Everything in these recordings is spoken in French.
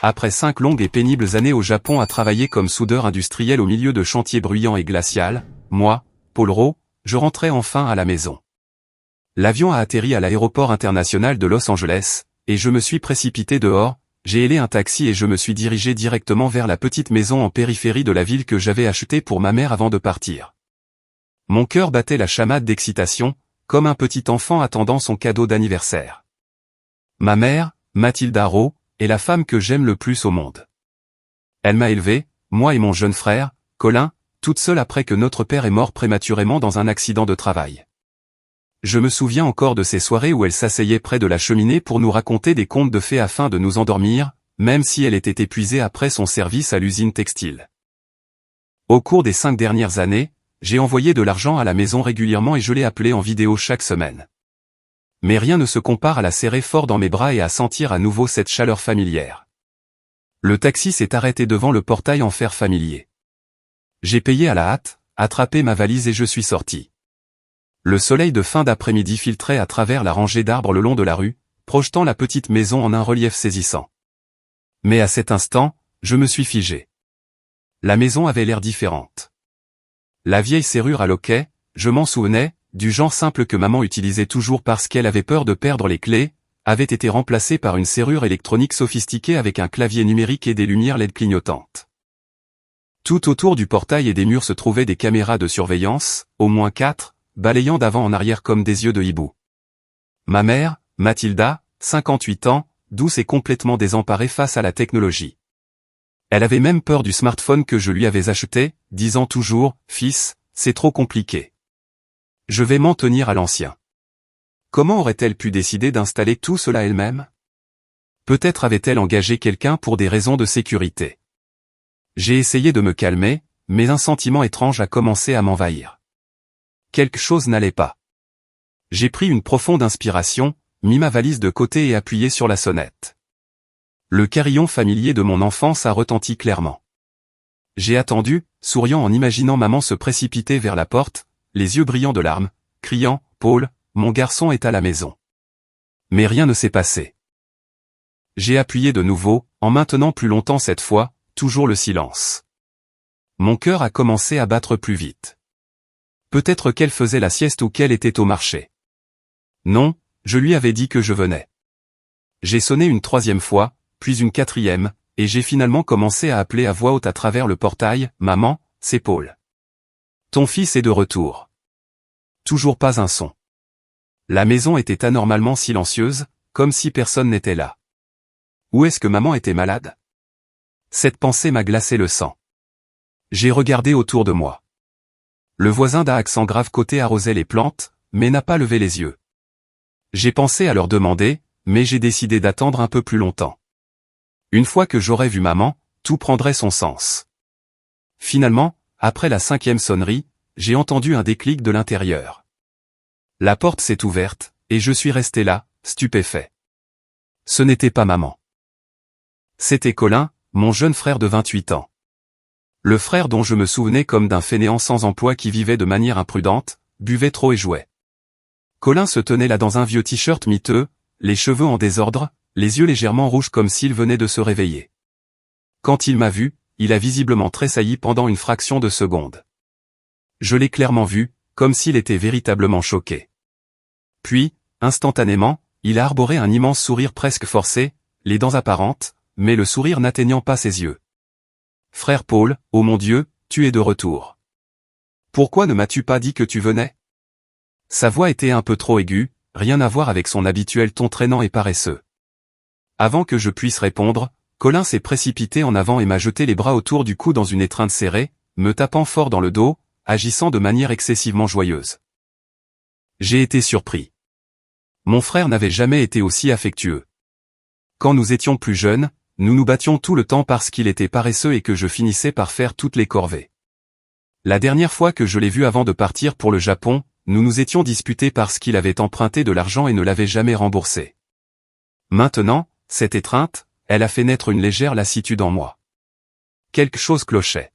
Après 5 longues et pénibles années au Japon à travailler comme soudeur industriel au milieu de chantiers bruyants et glacials, moi, Paul Rowe, je rentrais enfin à la maison. L'avion a atterri à l'aéroport international de Los Angeles, et je me suis précipité dehors, j'ai hélé un taxi et je me suis dirigé directement vers la petite maison en périphérie de la ville que j'avais achetée pour ma mère avant de partir. Mon cœur battait la chamade d'excitation, comme un petit enfant attendant son cadeau d'anniversaire. Ma mère, Mathilda Rowe, est la femme que j'aime le plus au monde. Elle m'a élevé, moi et mon jeune frère, Colin, toute seule après que notre père est mort prématurément dans un accident de travail. Je me souviens encore de ces soirées où elle s'asseyait près de la cheminée pour nous raconter des contes de fées afin de nous endormir, même si elle était épuisée après son service à l'usine textile. Au cours des 5 dernières années, j'ai envoyé de l'argent à la maison régulièrement et je l'ai appelée en vidéo chaque semaine. Mais rien ne se compare à la serrer fort dans mes bras et à sentir à nouveau cette chaleur familière. Le taxi s'est arrêté devant le portail en fer familier. J'ai payé à la hâte, attrapé ma valise et je suis sorti. Le soleil de fin d'après-midi filtrait à travers la rangée d'arbres le long de la rue, projetant la petite maison en un relief saisissant. Mais à cet instant, je me suis figé. La maison avait l'air différente. La vieille serrure à loquet, je m'en souvenais, du genre simple que maman utilisait toujours parce qu'elle avait peur de perdre les clés, avait été remplacée par une serrure électronique sophistiquée avec un clavier numérique et des lumières LED clignotantes. Tout autour du portail et des murs se trouvaient des caméras de surveillance, au moins 4, balayant d'avant en arrière comme des yeux de hibou. Ma mère, Mathilda, 58 ans, douce et complètement désemparée face à la technologie. Elle avait même peur du smartphone que je lui avais acheté, disant toujours « Fils, c'est trop compliqué. Je vais m'en tenir à l'ancien. » Comment aurait-elle pu décider d'installer tout cela elle-même? Peut-être avait-elle engagé quelqu'un pour des raisons de sécurité. J'ai essayé de me calmer, mais un sentiment étrange a commencé à m'envahir. Quelque chose n'allait pas. J'ai pris une profonde inspiration, mis ma valise de côté et appuyé sur la sonnette. Le carillon familier de mon enfance a retenti clairement. J'ai attendu, souriant en imaginant maman se précipiter vers la porte, les yeux brillants de larmes, criant « Paul, mon garçon est à la maison. » Mais rien ne s'est passé. J'ai appuyé de nouveau, en maintenant plus longtemps cette fois, toujours le silence. Mon cœur a commencé à battre plus vite. Peut-être qu'elle faisait la sieste ou qu'elle était au marché. Non, je lui avais dit que je venais. J'ai sonné une 3e fois, puis une 4e, et j'ai finalement commencé à appeler à voix haute à travers le portail « Maman, c'est Paul. Ton fils est de retour. » Toujours pas un son. La maison était anormalement silencieuse, comme si personne n'était là. Ou est-ce que maman était malade? Cette pensée m'a glacé le sang. J'ai regardé autour de moi. Le voisin d'un accent grave côté arrosait les plantes, mais n'a pas levé les yeux. J'ai pensé à leur demander, mais j'ai décidé d'attendre un peu plus longtemps. Une fois que j'aurais vu maman, tout prendrait son sens. Finalement, après la 5e sonnerie, j'ai entendu un déclic de l'intérieur. La porte s'est ouverte, et je suis resté là, stupéfait. Ce n'était pas maman. C'était Colin, mon jeune frère de 28 ans. Le frère dont je me souvenais comme d'un fainéant sans emploi qui vivait de manière imprudente, buvait trop et jouait. Colin se tenait là dans un vieux t-shirt miteux, les cheveux en désordre, les yeux légèrement rouges comme s'il venait de se réveiller. Quand il m'a vu, il a visiblement tressailli pendant une fraction de seconde. Je l'ai clairement vu, comme s'il était véritablement choqué. Puis, instantanément, il a arboré un immense sourire presque forcé, les dents apparentes, mais le sourire n'atteignant pas ses yeux. « Frère Paul, oh mon Dieu, tu es de retour. Pourquoi ne m'as-tu pas dit que tu venais ?» Sa voix était un peu trop aiguë, rien à voir avec son habituel ton traînant et paresseux. Avant que je puisse répondre, Colin s'est précipité en avant et m'a jeté les bras autour du cou dans une étreinte serrée, me tapant fort dans le dos, agissant de manière excessivement joyeuse. J'ai été surpris. Mon frère n'avait jamais été aussi affectueux. Quand nous étions plus jeunes, nous nous battions tout le temps parce qu'il était paresseux et que je finissais par faire toutes les corvées. La dernière fois que je l'ai vu avant de partir pour le Japon, nous nous étions disputés parce qu'il avait emprunté de l'argent et ne l'avait jamais remboursé. Maintenant, cette étreinte, elle a fait naître une légère lassitude en moi. Quelque chose clochait.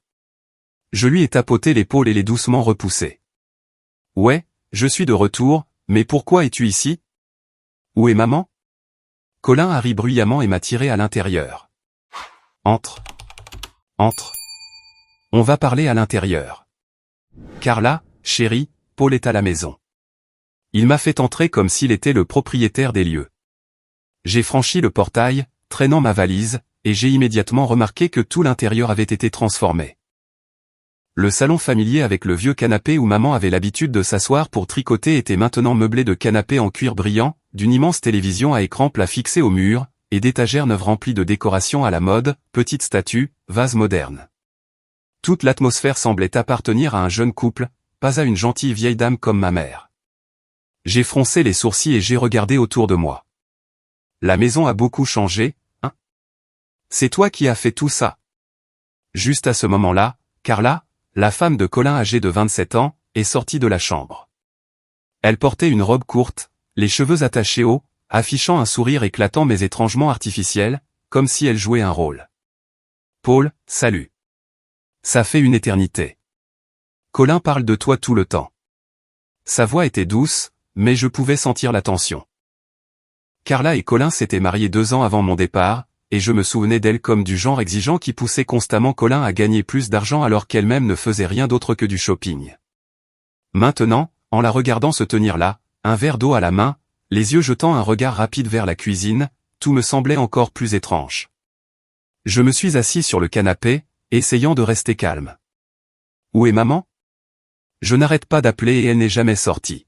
Je lui ai tapoté l'épaule et l'ai doucement repoussé. « Ouais, je suis de retour, mais pourquoi es-tu ici? Où est maman ?» Colin a ri bruyamment et m'a tiré à l'intérieur. Entre. Entre. On va parler à l'intérieur. Carla, chérie, Paul est à la maison. Il m'a fait entrer comme s'il était le propriétaire des lieux. J'ai franchi le portail, traînant ma valise, et j'ai immédiatement remarqué que tout l'intérieur avait été transformé. Le salon familier avec le vieux canapé où maman avait l'habitude de s'asseoir pour tricoter était maintenant meublé de canapés en cuir brillant, d'une immense télévision à écran plat fixée au mur, et d'étagères neuves remplies de décorations à la mode, petites statues, vases modernes. Toute l'atmosphère semblait appartenir à un jeune couple, pas à une gentille vieille dame comme ma mère. J'ai froncé les sourcils et j'ai regardé autour de moi. La maison a beaucoup changé, hein? C'est toi qui as fait tout ça. Juste à ce moment-là, Carla, la femme de Colin âgée de 27 ans, est sortie de la chambre. Elle portait une robe courte, les cheveux attachés haut, affichant un sourire éclatant mais étrangement artificiel, comme si elle jouait un rôle. Paul, salut. Ça fait une éternité. Colin parle de toi tout le temps. Sa voix était douce, mais je pouvais sentir la tension. Carla et Colin s'étaient mariés 2 ans avant mon départ, et je me souvenais d'elle comme du genre exigeant qui poussait constamment Colin à gagner plus d'argent alors qu'elle-même ne faisait rien d'autre que du shopping. Maintenant, en la regardant se tenir là, un verre d'eau à la main, les yeux jetant un regard rapide vers la cuisine, tout me semblait encore plus étrange. Je me suis assis sur le canapé, essayant de rester calme. Où est maman? Je n'arrête pas d'appeler et elle n'est jamais sortie.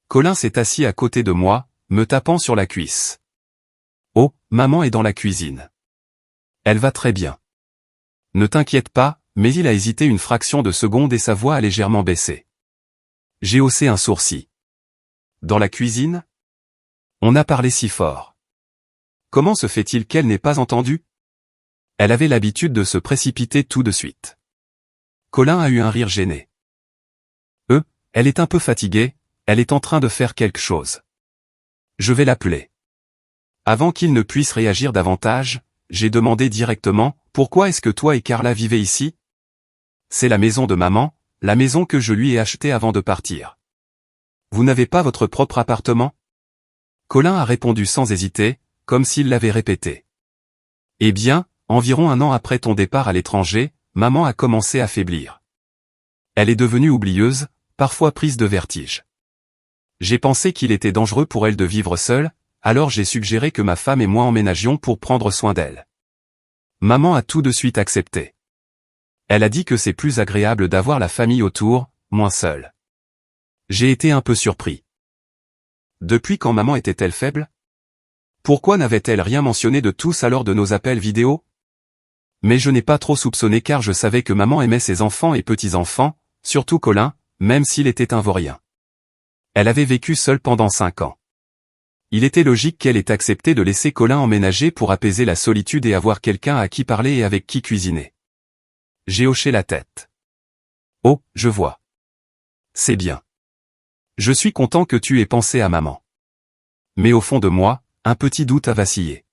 Colin s'est assis à côté de moi, me tapant sur la cuisse. Oh, maman est dans la cuisine. Elle va très bien. Ne t'inquiète pas, mais il a hésité une fraction de seconde et sa voix a légèrement baissé. J'ai haussé un sourcil. Dans la cuisine? On a parlé si fort. Comment se fait-il qu'elle n'ait pas entendu? Elle avait l'habitude de se précipiter tout de suite. Colin a eu un rire gêné. Elle est un peu fatiguée, elle est en train de faire quelque chose. Je vais l'appeler. Avant qu'il ne puisse réagir davantage, j'ai demandé directement, pourquoi est-ce que toi et Carla vivez ici? C'est la maison de maman, la maison que je lui ai achetée avant de partir. Vous n'avez pas votre propre appartement? Colin a répondu sans hésiter, comme s'il l'avait répété. Eh bien, environ 1 an après ton départ à l'étranger, maman a commencé à faiblir. Elle est devenue oublieuse, parfois prise de vertige. J'ai pensé qu'il était dangereux pour elle de vivre seule, alors j'ai suggéré que ma femme et moi emménagions pour prendre soin d'elle. Maman a tout de suite accepté. Elle a dit que c'est plus agréable d'avoir la famille autour, moins seule. J'ai été un peu surpris. Depuis quand maman était-elle faible? Pourquoi n'avait-elle rien mentionné de tout ça lors de nos appels vidéo? Mais je n'ai pas trop soupçonné car je savais que maman aimait ses enfants et petits-enfants, surtout Colin, même s'il était un vaurien. Elle avait vécu seule pendant 5 ans. Il était logique qu'elle ait accepté de laisser Colin emménager pour apaiser la solitude et avoir quelqu'un à qui parler et avec qui cuisiner. J'ai hoché la tête. Oh, je vois. C'est bien. Je suis content que tu aies pensé à maman. Mais au fond de moi, un petit doute a vacillé.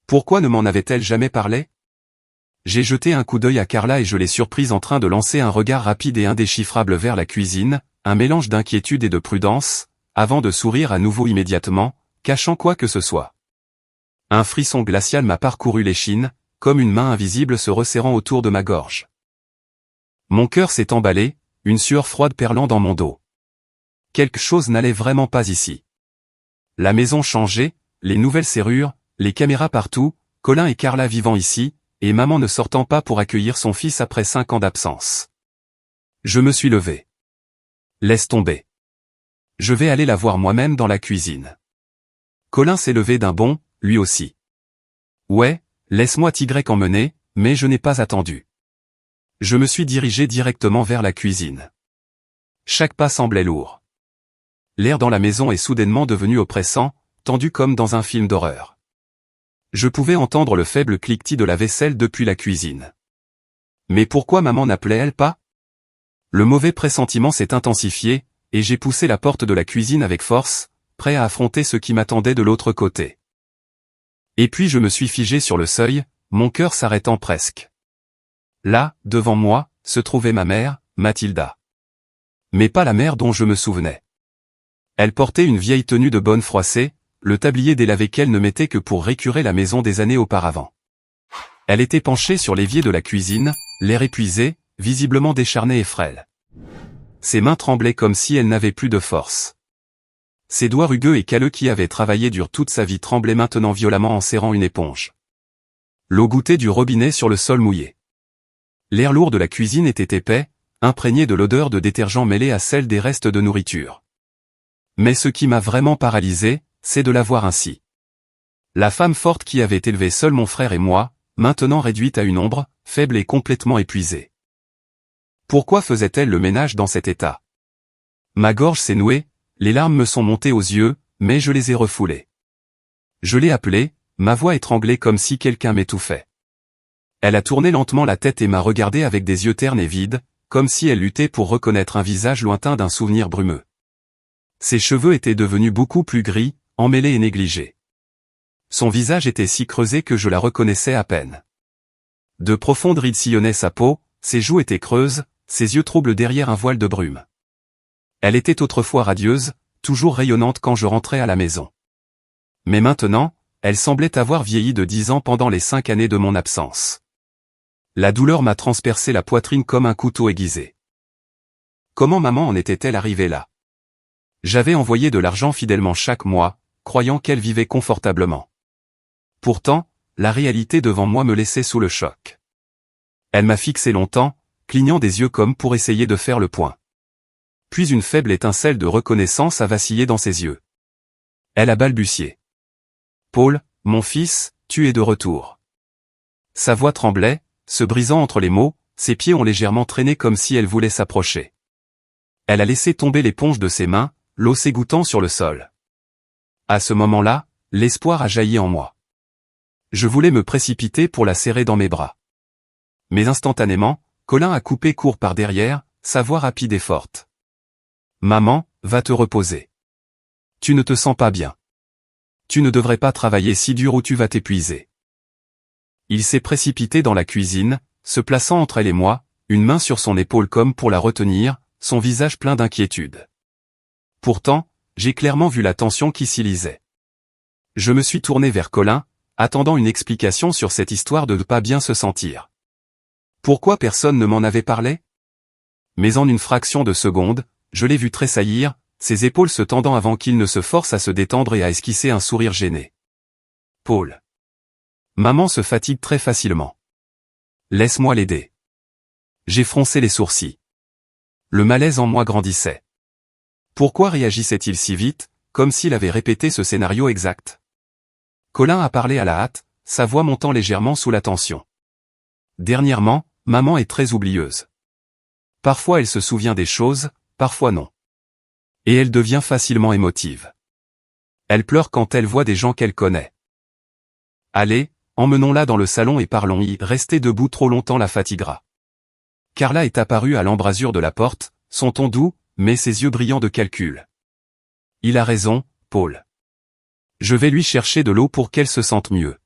Pourquoi ne m'en avait-elle jamais parlé? J'ai jeté un coup d'œil à Carla et je l'ai surprise en train de lancer un regard rapide et indéchiffrable vers la cuisine, un mélange d'inquiétude et de prudence, avant de sourire à nouveau immédiatement, cachant quoi que ce soit. Un frisson glacial m'a parcouru l'échine, comme une main invisible se resserrant autour de ma gorge. Mon cœur s'est emballé, une sueur froide perlant dans mon dos. Quelque chose n'allait vraiment pas ici. La maison changeait, les nouvelles serrures, les caméras partout, Colin et Carla vivant ici, et maman ne sortant pas pour accueillir son fils après 5 ans d'absence. Je me suis levé. Laisse tomber. Je vais aller la voir moi-même dans la cuisine. Colin s'est levé d'un bond, lui aussi. Ouais, laisse-moi t'y emmener, mais je n'ai pas attendu. Je me suis dirigé directement vers la cuisine. Chaque pas semblait lourd. L'air dans la maison est soudainement devenu oppressant, tendu comme dans un film d'horreur. Je pouvais entendre le faible cliquetis de la vaisselle depuis la cuisine. Mais pourquoi maman n'appelait-elle pas? Le mauvais pressentiment s'est intensifié, et j'ai poussé la porte de la cuisine avec force, prêt à affronter ce qui m'attendait de l'autre côté. Et puis je me suis figé sur le seuil, mon cœur s'arrêtant presque. Là, devant moi, se trouvait ma mère, Mathilda. Mais pas la mère dont je me souvenais. Elle portait une vieille tenue de bonne froissée, le tablier délavé qu'elle ne mettait que pour récurer la maison des années auparavant. Elle était penchée sur l'évier de la cuisine, l'air épuisé, visiblement décharné et frêle. Ses mains tremblaient comme si elle n'avait plus de force. Ses doigts rugueux et calleux qui avaient travaillé dur toute sa vie tremblaient maintenant violemment en serrant une éponge. L'eau gouttait du robinet sur le sol mouillé. L'air lourd de la cuisine était épais, imprégné de l'odeur de détergent mêlée à celle des restes de nourriture. Mais ce qui m'a vraiment paralysé, c'est de la voir ainsi. La femme forte qui avait élevé seul mon frère et moi, maintenant réduite à une ombre, faible et complètement épuisée. Pourquoi faisait-elle le ménage dans cet état? Ma gorge s'est nouée, les larmes me sont montées aux yeux, mais je les ai refoulées. Je l'ai appelée, ma voix étranglée comme si quelqu'un m'étouffait. Elle a tourné lentement la tête et m'a regardé avec des yeux ternes et vides, comme si elle luttait pour reconnaître un visage lointain d'un souvenir brumeux. Ses cheveux étaient devenus beaucoup plus gris, emmêlés et négligés. Son visage était si creusé que je la reconnaissais à peine. De profondes rides sillonnaient sa peau, ses joues étaient creuses, ses yeux troubles derrière un voile de brume. Elle était autrefois radieuse, toujours rayonnante quand je rentrais à la maison. Mais maintenant, elle semblait avoir vieilli de 10 ans pendant les 5 années de mon absence. La douleur m'a transpercé la poitrine comme un couteau aiguisé. Comment maman en était-elle arrivée là? J'avais envoyé de l'argent fidèlement chaque mois, croyant qu'elle vivait confortablement. Pourtant, la réalité devant moi me laissait sous le choc. Elle m'a fixé longtemps, clignant des yeux comme pour essayer de faire le point. Puis une faible étincelle de reconnaissance a vacillé dans ses yeux. Elle a balbutié. « Paul, mon fils, tu es de retour. » Sa voix tremblait, se brisant entre les mots, ses pieds ont légèrement traîné comme si elle voulait s'approcher. Elle a laissé tomber l'éponge de ses mains, l'eau s'égouttant sur le sol. À ce moment-là, l'espoir a jailli en moi. Je voulais me précipiter pour la serrer dans mes bras. Mais instantanément, Colin a coupé court par derrière, sa voix rapide et forte. « Maman, va te reposer. Tu ne te sens pas bien. Tu ne devrais pas travailler si dur ou tu vas t'épuiser. » Il s'est précipité dans la cuisine, se plaçant entre elle et moi, une main sur son épaule comme pour la retenir, son visage plein d'inquiétude. Pourtant, j'ai clairement vu la tension qui s'y lisait. Je me suis tourné vers Colin, attendant une explication sur cette histoire de ne pas bien se sentir. Pourquoi personne ne m'en avait parlé? Mais en une fraction de seconde, je l'ai vu tressaillir, ses épaules se tendant avant qu'il ne se force à se détendre et à esquisser un sourire gêné. « Paul. Maman se fatigue très facilement. Laisse-moi l'aider. » J'ai froncé les sourcils. Le malaise en moi grandissait. Pourquoi réagissait-il si vite, comme s'il avait répété ce scénario exact? Colin a parlé à la hâte, sa voix montant légèrement sous la tension. Dernièrement, maman est très oublieuse. Parfois elle se souvient des choses, parfois non. Et elle devient facilement émotive. Elle pleure quand elle voit des gens qu'elle connaît. Allez, emmenons-la dans le salon et parlons-y. Rester debout trop longtemps la fatiguera. Carla est apparue à l'embrasure de la porte, son ton doux, mais ses yeux brillants de calcul. Il a raison, Paul. Je vais lui chercher de l'eau pour qu'elle se sente mieux.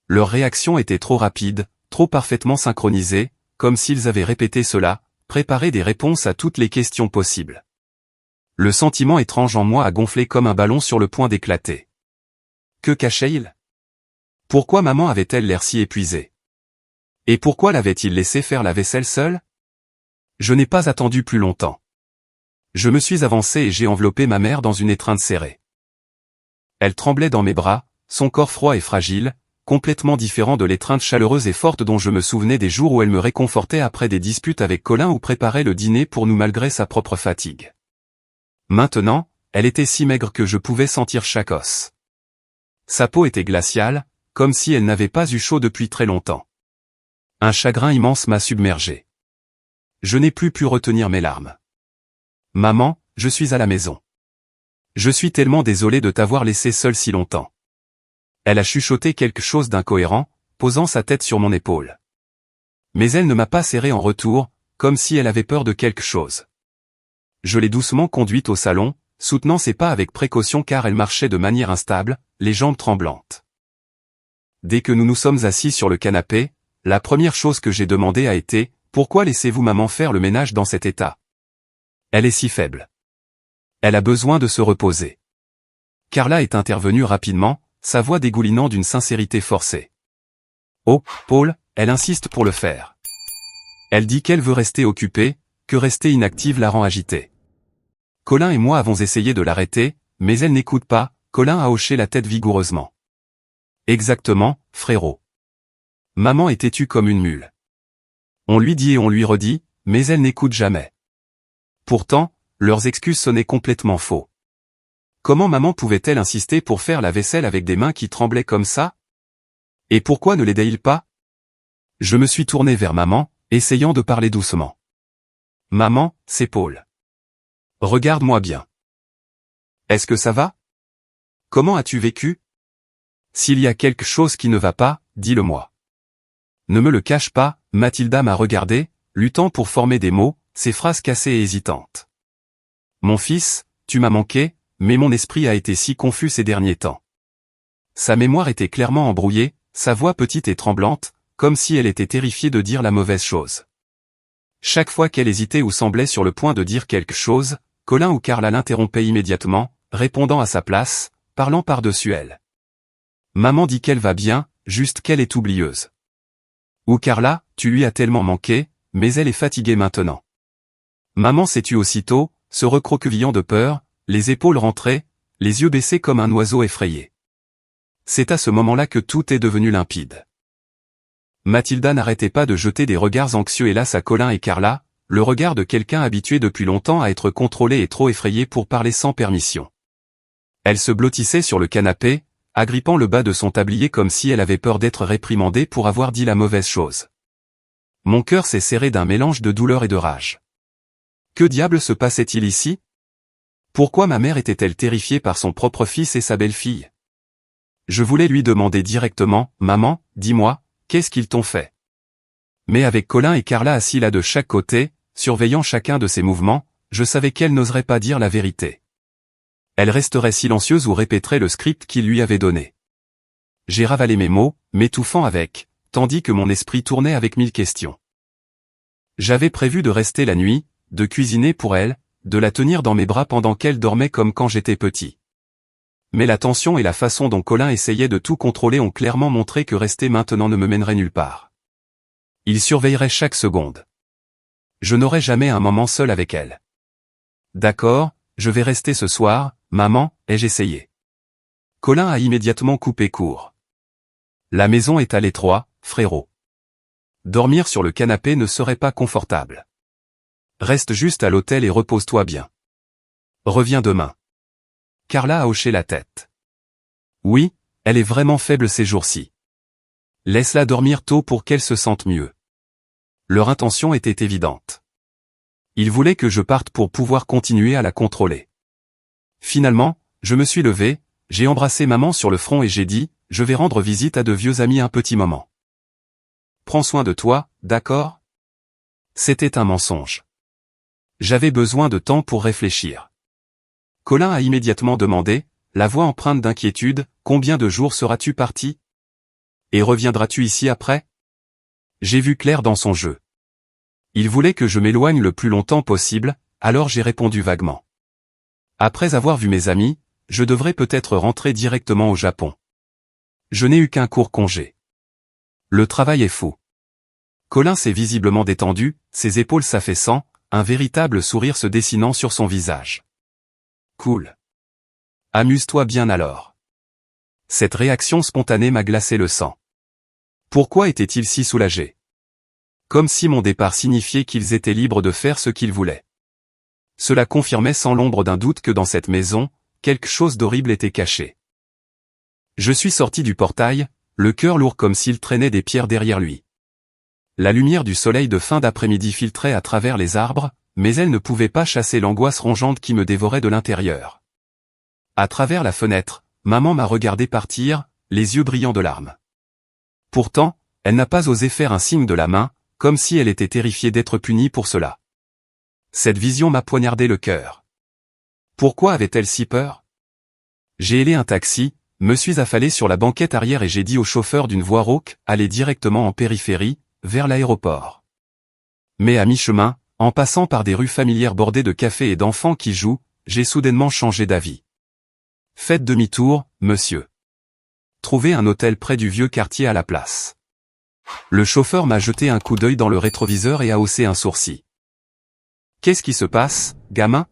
Leur réaction était trop rapide, trop parfaitement synchronisée, comme s'ils avaient répété cela, préparé des réponses à toutes les questions possibles. Le sentiment étrange en moi a gonflé comme un ballon sur le point d'éclater. Que cachait-il? Pourquoi maman avait-elle l'air si épuisée? Et pourquoi l'avait-il laissé faire la vaisselle seule? Je n'ai pas attendu plus longtemps. Je me suis avancé et j'ai enveloppé ma mère dans une étreinte serrée. Elle tremblait dans mes bras, son corps froid et fragile, complètement différent de l'étreinte chaleureuse et forte dont je me souvenais des jours où elle me réconfortait après des disputes avec Colin ou préparait le dîner pour nous malgré sa propre fatigue. Maintenant, elle était si maigre que je pouvais sentir chaque os. Sa peau était glaciale, comme si elle n'avait pas eu chaud depuis très longtemps. Un chagrin immense m'a submergé. Je n'ai plus pu retenir mes larmes. Maman, je suis à la maison. Je suis tellement désolé de t'avoir laissé seule si longtemps. Elle a chuchoté quelque chose d'incohérent, posant sa tête sur mon épaule. Mais elle ne m'a pas serré en retour, comme si elle avait peur de quelque chose. Je l'ai doucement conduite au salon, soutenant ses pas avec précaution car elle marchait de manière instable, les jambes tremblantes. Dès que nous nous sommes assis sur le canapé, la première chose que j'ai demandé a été « Pourquoi laissez-vous maman faire le ménage dans cet état? Elle est si faible. Elle a besoin de se reposer. » Carla est intervenue rapidement, sa voix dégoulinant d'une sincérité forcée. Oh, Paul, elle insiste pour le faire. Elle dit qu'elle veut rester occupée, que rester inactive la rend agitée. Colin et moi avons essayé de l'arrêter, mais elle n'écoute pas, Colin a hoché la tête vigoureusement. Exactement, frérot. Maman est têtue comme une mule. On lui dit et on lui redit, mais elle n'écoute jamais. Pourtant, leurs excuses sonnaient complètement faux. Comment maman pouvait-elle insister pour faire la vaisselle avec des mains qui tremblaient comme ça? Et pourquoi ne l'aidait-il pas? Je me suis tourné vers maman, essayant de parler doucement. Maman, c'est Paul. Regarde-moi bien. Est-ce que ça va? Comment as-tu vécu? S'il y a quelque chose qui ne va pas, dis-le-moi. Ne me le cache pas, Mathilda m'a regardé, luttant pour former des mots, ses phrases cassées et hésitantes. Mon fils, tu m'as manqué, mais mon esprit a été si confus ces derniers temps. Sa mémoire était clairement embrouillée, sa voix petite et tremblante, comme si elle était terrifiée de dire la mauvaise chose. Chaque fois qu'elle hésitait ou semblait sur le point de dire quelque chose, Colin ou Carla l'interrompaient immédiatement, répondant à sa place, parlant par-dessus elle. Maman dit qu'elle va bien, juste qu'elle est oublieuse. Ou Carla, tu lui as tellement manqué, mais elle est fatiguée maintenant. Maman s'est tue aussitôt, se recroquevillant de peur, les épaules rentrées, les yeux baissés comme un oiseau effrayé. C'est à ce moment-là que tout est devenu limpide. Mathilda n'arrêtait pas de jeter des regards anxieux hélas à Colin et Carla, le regard de quelqu'un habitué depuis longtemps à être contrôlé et trop effrayé pour parler sans permission. Elle se blottissait sur le canapé, agrippant le bas de son tablier comme si elle avait peur d'être réprimandée pour avoir dit la mauvaise chose. Mon cœur s'est serré d'un mélange de douleur et de rage. Que diable se passait-il ici? Pourquoi ma mère était-elle terrifiée par son propre fils et sa belle-fille? Je voulais lui demander directement, « Maman, dis-moi, qu'est-ce qu'ils t'ont fait ?» Mais avec Colin et Carla assis là de chaque côté, surveillant chacun de ses mouvements, je savais qu'elle n'oserait pas dire la vérité. Elle resterait silencieuse ou répéterait le script qu'il lui avait donné. J'ai ravalé mes mots, m'étouffant avec, tandis que mon esprit tournait avec 1000 questions. J'avais prévu de rester la nuit, de cuisiner pour elle, de la tenir dans mes bras pendant qu'elle dormait comme quand j'étais petit. Mais la tension et la façon dont Colin essayait de tout contrôler ont clairement montré que rester maintenant ne me mènerait nulle part. Il surveillerait chaque seconde. Je n'aurais jamais un moment seul avec elle. D'accord, je vais rester ce soir, maman, ai-je essayé. Colin a immédiatement coupé court. La maison est à l'étroit, frérot. Dormir sur le canapé ne serait pas confortable. Reste juste à l'hôtel et repose-toi bien. Reviens demain. Carla a hoché la tête. Oui, elle est vraiment faible ces jours-ci. Laisse-la dormir tôt pour qu'elle se sente mieux. Leur intention était évidente. Ils voulaient que je parte pour pouvoir continuer à la contrôler. Finalement, je me suis levé, j'ai embrassé maman sur le front et j'ai dit, je vais rendre visite à de vieux amis un petit moment. Prends soin de toi, d'accord? C'était un mensonge. J'avais besoin de temps pour réfléchir. Colin a immédiatement demandé, la voix empreinte d'inquiétude, combien de jours seras-tu parti? Et reviendras-tu ici après? J'ai vu clair dans son jeu. Il voulait que je m'éloigne le plus longtemps possible, alors j'ai répondu vaguement. Après avoir vu mes amis, je devrais peut-être rentrer directement au Japon. Je n'ai eu qu'un court congé. Le travail est fou. Colin s'est visiblement détendu, ses épaules s'affaissant, un véritable sourire se dessinant sur son visage. Cool. Amuse-toi bien alors. Cette réaction spontanée m'a glacé le sang. Pourquoi était-il si soulagé? Comme si mon départ signifiait qu'ils étaient libres de faire ce qu'ils voulaient. Cela confirmait sans l'ombre d'un doute que dans cette maison, quelque chose d'horrible était caché. Je suis sorti du portail, le cœur lourd comme s'il traînait des pierres derrière lui. La lumière du soleil de fin d'après-midi filtrait à travers les arbres, mais elle ne pouvait pas chasser l'angoisse rongeante qui me dévorait de l'intérieur. À travers la fenêtre, maman m'a regardé partir, les yeux brillants de larmes. Pourtant, elle n'a pas osé faire un signe de la main, comme si elle était terrifiée d'être punie pour cela. Cette vision m'a poignardé le cœur. Pourquoi avait-elle si peur? J'ai hélé un taxi, me suis affalé sur la banquette arrière et j'ai dit au chauffeur d'une voix rauque, allez directement en périphérie, vers l'aéroport. Mais à mi-chemin, en passant par des rues familières bordées de cafés et d'enfants qui jouent, j'ai soudainement changé d'avis. Faites demi-tour, monsieur. Trouvez un hôtel près du vieux quartier à la place. Le chauffeur m'a jeté un coup d'œil dans le rétroviseur et a haussé un sourcil. Qu'est-ce qui se passe, gamin?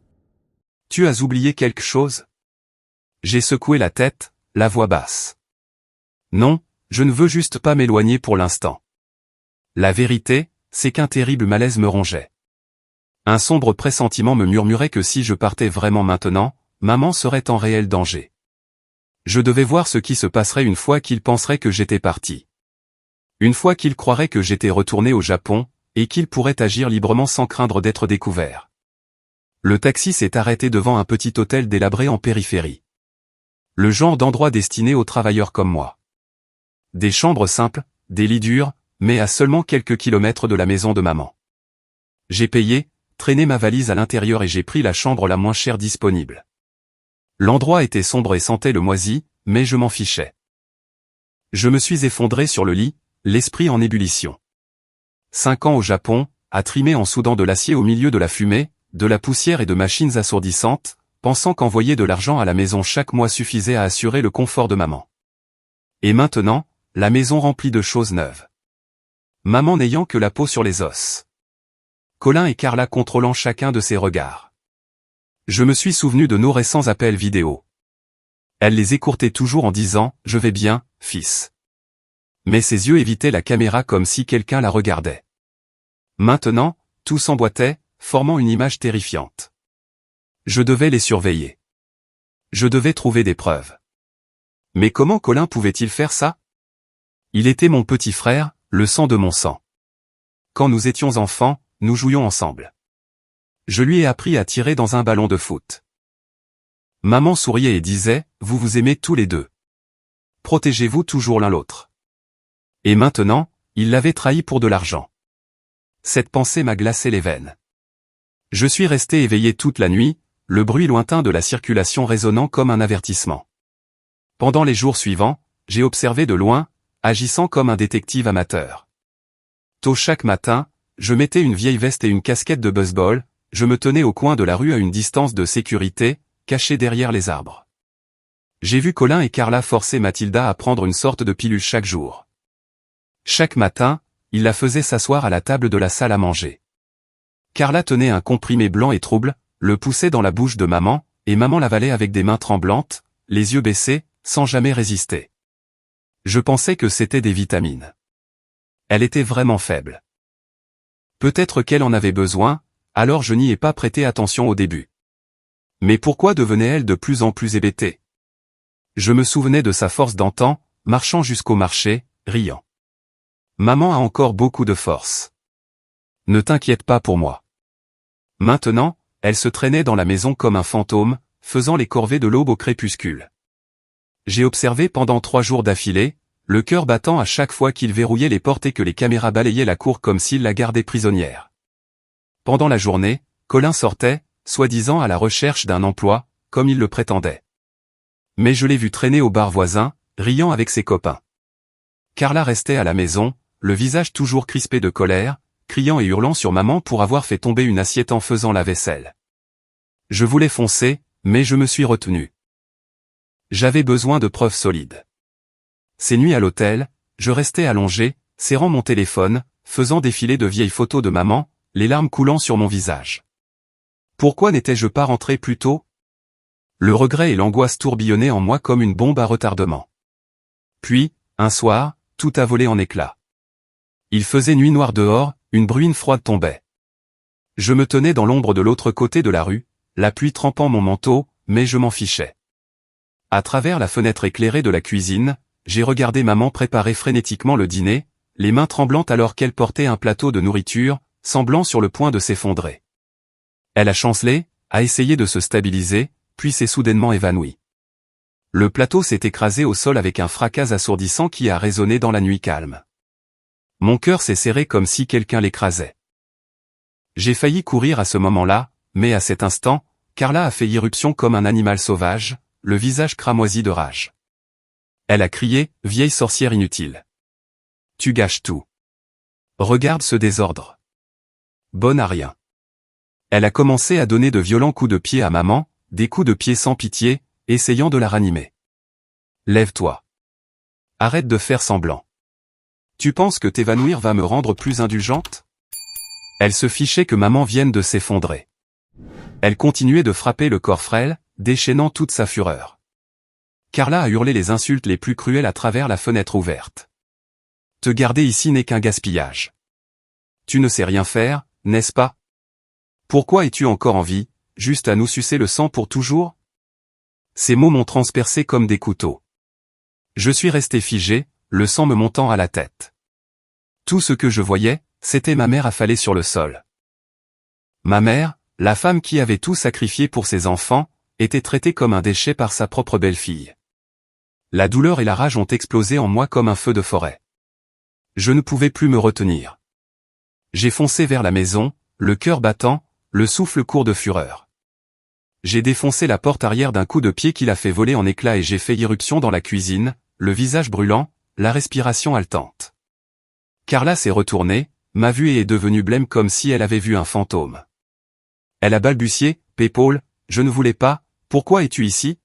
Tu as oublié quelque chose? J'ai secoué la tête, la voix basse. Non, je ne veux juste pas m'éloigner pour l'instant. La vérité, c'est qu'un terrible malaise me rongeait. Un sombre pressentiment me murmurait que si je partais vraiment maintenant, maman serait en réel danger. Je devais voir ce qui se passerait une fois qu'il penserait que j'étais parti. Une fois qu'il croirait que j'étais retourné au Japon, et qu'il pourrait agir librement sans craindre d'être découvert. Le taxi s'est arrêté devant un petit hôtel délabré en périphérie. Le genre d'endroit destiné aux travailleurs comme moi. Des chambres simples, des lits durs, mais à seulement quelques kilomètres de la maison de maman. J'ai payé, traîné ma valise à l'intérieur et j'ai pris la chambre la moins chère disponible. L'endroit était sombre et sentait le moisi, mais je m'en fichais. Je me suis effondré sur le lit, l'esprit en ébullition. 5 ans au Japon, à trimer en soudant de l'acier au milieu de la fumée, de la poussière et de machines assourdissantes, pensant qu'envoyer de l'argent à la maison chaque mois suffisait à assurer le confort de maman. Et maintenant, la maison remplie de choses neuves. Maman n'ayant que la peau sur les os. Colin et Carla contrôlant chacun de ses regards. Je me suis souvenu de nos récents appels vidéo. Elle les écourtait toujours en disant « Je vais bien, fils ». Mais ses yeux évitaient la caméra comme si quelqu'un la regardait. Maintenant, tout s'emboîtait, formant une image terrifiante. Je devais les surveiller. Je devais trouver des preuves. Mais comment Colin pouvait-il faire ça? Il était mon petit frère, le sang de mon sang. Quand nous étions enfants, nous jouions ensemble. Je lui ai appris à tirer dans un ballon de foot. Maman souriait et disait, vous vous aimez tous les deux. Protégez-vous toujours l'un l'autre. Et maintenant, il l'avait trahi pour de l'argent. Cette pensée m'a glacé les veines. Je suis resté éveillé toute la nuit, le bruit lointain de la circulation résonnant comme un avertissement. Pendant les jours suivants, j'ai observé de loin, agissant comme un détective amateur. Tôt chaque matin, je mettais une vieille veste et une casquette de baseball, je me tenais au coin de la rue à une distance de sécurité, caché derrière les arbres. J'ai vu Colin et Carla forcer Mathilda à prendre une sorte de pilule chaque jour. Chaque matin, il la faisait s'asseoir à la table de la salle à manger. Carla tenait un comprimé blanc et trouble, le poussait dans la bouche de maman, et maman l'avalait avec des mains tremblantes, les yeux baissés, sans jamais résister. Je pensais que c'était des vitamines. Elle était vraiment faible. Peut-être qu'elle en avait besoin, alors je n'y ai pas prêté attention au début. Mais pourquoi devenait-elle de plus en plus hébétée? Je me souvenais de sa force d'antan, marchant jusqu'au marché, riant. Maman a encore beaucoup de force. Ne t'inquiète pas pour moi. Maintenant, elle se traînait dans la maison comme un fantôme, faisant les corvées de l'aube au crépuscule. J'ai observé pendant 3 jours d'affilée, le cœur battant à chaque fois qu'il verrouillait les portes et que les caméras balayaient la cour comme s'il la gardait prisonnière. Pendant la journée, Colin sortait, soi-disant à la recherche d'un emploi, comme il le prétendait. Mais je l'ai vu traîner au bar voisin, riant avec ses copains. Carla restait à la maison, le visage toujours crispé de colère, criant et hurlant sur maman pour avoir fait tomber une assiette en faisant la vaisselle. Je voulais foncer, mais je me suis retenu. J'avais besoin de preuves solides. Ces nuits à l'hôtel, je restais allongé, serrant mon téléphone, faisant défiler de vieilles photos de maman, les larmes coulant sur mon visage. Pourquoi n'étais-je pas rentré plus tôt? Le regret et l'angoisse tourbillonnaient en moi comme une bombe à retardement. Puis, un soir, tout a volé en éclats. Il faisait nuit noire dehors, une bruine froide tombait. Je me tenais dans l'ombre de l'autre côté de la rue, la pluie trempant mon manteau, mais je m'en fichais. À travers la fenêtre éclairée de la cuisine, j'ai regardé maman préparer frénétiquement le dîner, les mains tremblantes alors qu'elle portait un plateau de nourriture, semblant sur le point de s'effondrer. Elle a chancelé, a essayé de se stabiliser, puis s'est soudainement évanouie. Le plateau s'est écrasé au sol avec un fracas assourdissant qui a résonné dans la nuit calme. Mon cœur s'est serré comme si quelqu'un l'écrasait. J'ai failli courir à ce moment-là, mais à cet instant, Carla a fait irruption comme un animal sauvage, le visage cramoisi de rage. Elle a crié, « Vieille sorcière inutile. Tu gâches tout. Regarde ce désordre. Bonne à rien. » Elle a commencé à donner de violents coups de pied à maman, des coups de pied sans pitié, essayant de la ranimer. « Lève-toi. Arrête de faire semblant. Tu penses que t'évanouir va me rendre plus indulgente? Elle se fichait que maman vienne de s'effondrer. Elle continuait de frapper le corps frêle, déchaînant toute sa fureur. Carla a hurlé les insultes les plus cruelles à travers la fenêtre ouverte. Te garder ici n'est qu'un gaspillage. Tu ne sais rien faire, n'est-ce pas? Pourquoi es-tu encore en vie, juste à nous sucer le sang pour toujours? Ces mots m'ont transpercé comme des couteaux. Je suis resté figé, le sang me montant à la tête. Tout ce que je voyais, c'était ma mère affalée sur le sol. Ma mère, la femme qui avait tout sacrifié pour ses enfants, était traitée comme un déchet par sa propre belle-fille. La douleur et la rage ont explosé en moi comme un feu de forêt. Je ne pouvais plus me retenir. J'ai foncé vers la maison, le cœur battant, le souffle court de fureur. J'ai défoncé la porte arrière d'un coup de pied qui l'a fait voler en éclats et j'ai fait irruption dans la cuisine, le visage brûlant, la respiration haletante. Carla s'est retournée, m'a vu et est devenue blême comme si elle avait vu un fantôme. Elle a balbutié, « Paul, je ne voulais pas, pourquoi es-tu ici ?»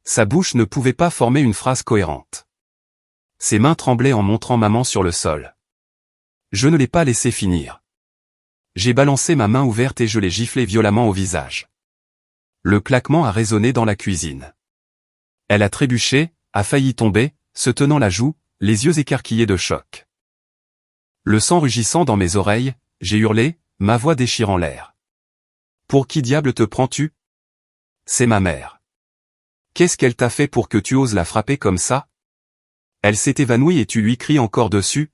Sa bouche ne pouvait pas former une phrase cohérente. Ses mains tremblaient en montrant maman sur le sol. Je ne l'ai pas laissé finir. J'ai balancé ma main ouverte et je l'ai giflé violemment au visage. Le claquement a résonné dans la cuisine. Elle a trébuché, a failli tomber, se tenant la joue, les yeux écarquillés de choc. Le sang rugissant dans mes oreilles, j'ai hurlé, ma voix déchirant l'air. Pour qui diable te prends-tu? C'est ma mère. Qu'est-ce qu'elle t'a fait pour que tu oses la frapper comme ça? Elle s'est évanouie et tu lui cries encore dessus?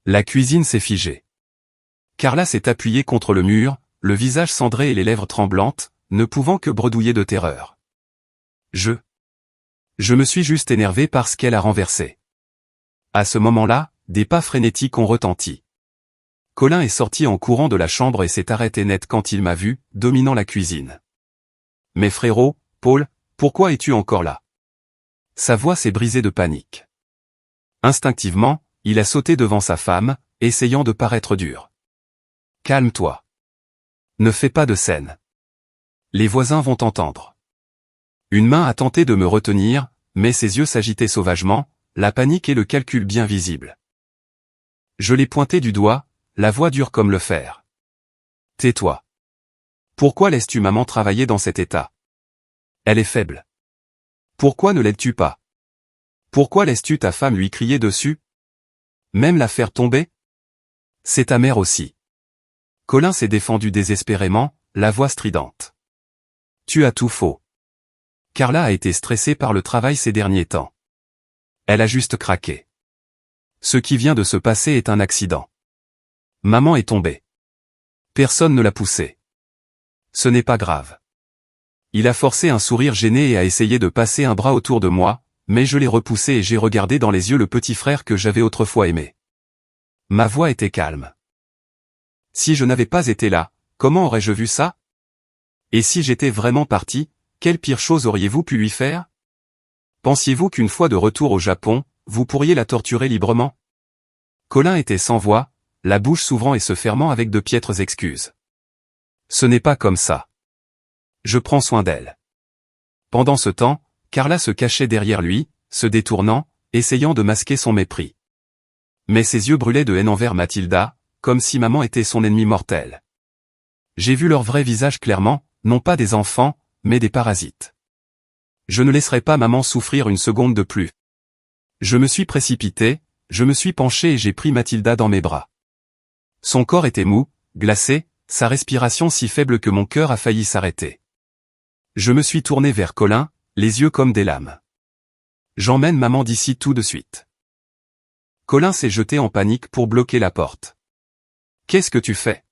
La cuisine s'est figée. Carla s'est appuyée contre le mur, le visage cendré et les lèvres tremblantes, ne pouvant que bredouiller de terreur. Je me suis juste énervé parce qu'elle a renversé. À ce moment-là, des pas frénétiques ont retenti. Colin est sorti en courant de la chambre et s'est arrêté net quand il m'a vu, dominant la cuisine. Mais frérot, Paul, pourquoi es-tu encore là? Sa voix s'est brisée de panique. Instinctivement, il a sauté devant sa femme, essayant de paraître dur. Calme-toi. Ne fais pas de scène. Les voisins vont entendre. Une main a tenté de me retenir, mais ses yeux s'agitaient sauvagement, la panique et le calcul bien visibles. Je l'ai pointé du doigt, la voix dure comme le fer. Tais-toi. Pourquoi laisses-tu maman travailler dans cet état? Elle est faible. Pourquoi ne l'aides-tu pas? Pourquoi laisses-tu ta femme lui crier dessus? Même la faire tomber? C'est ta mère aussi. Colin s'est défendu désespérément, la voix stridente. Tu as tout faux. Carla a été stressée par le travail ces derniers temps. Elle a juste craqué. Ce qui vient de se passer est un accident. Maman est tombée. Personne ne l'a poussée. Ce n'est pas grave. Il a forcé un sourire gêné et a essayé de passer un bras autour de moi, mais je l'ai repoussé et j'ai regardé dans les yeux le petit frère que j'avais autrefois aimé. Ma voix était calme. Si je n'avais pas été là, comment aurais-je vu ça? Et si j'étais vraiment parti, quelle pire chose auriez-vous pu lui faire? Pensiez-vous qu'une fois de retour au Japon, vous pourriez la torturer librement? Colin était sans voix, la bouche s'ouvrant et se fermant avec de piètres excuses. Ce n'est pas comme ça. Je prends soin d'elle. Pendant ce temps, Carla se cachait derrière lui, se détournant, essayant de masquer son mépris. Mais ses yeux brûlaient de haine envers Mathilda, comme si maman était son ennemi mortel. J'ai vu leur vrai visage clairement, non pas des enfants, mais des parasites. Je ne laisserai pas maman souffrir une seconde de plus. Je me suis précipité, je me suis penché et j'ai pris Mathilda dans mes bras. Son corps était mou, glacé, sa respiration si faible que mon cœur a failli s'arrêter. Je me suis tourné vers Colin, les yeux comme des lames. J'emmène maman d'ici tout de suite. Colin s'est jeté en panique pour bloquer la porte. Qu'est-ce que tu fais?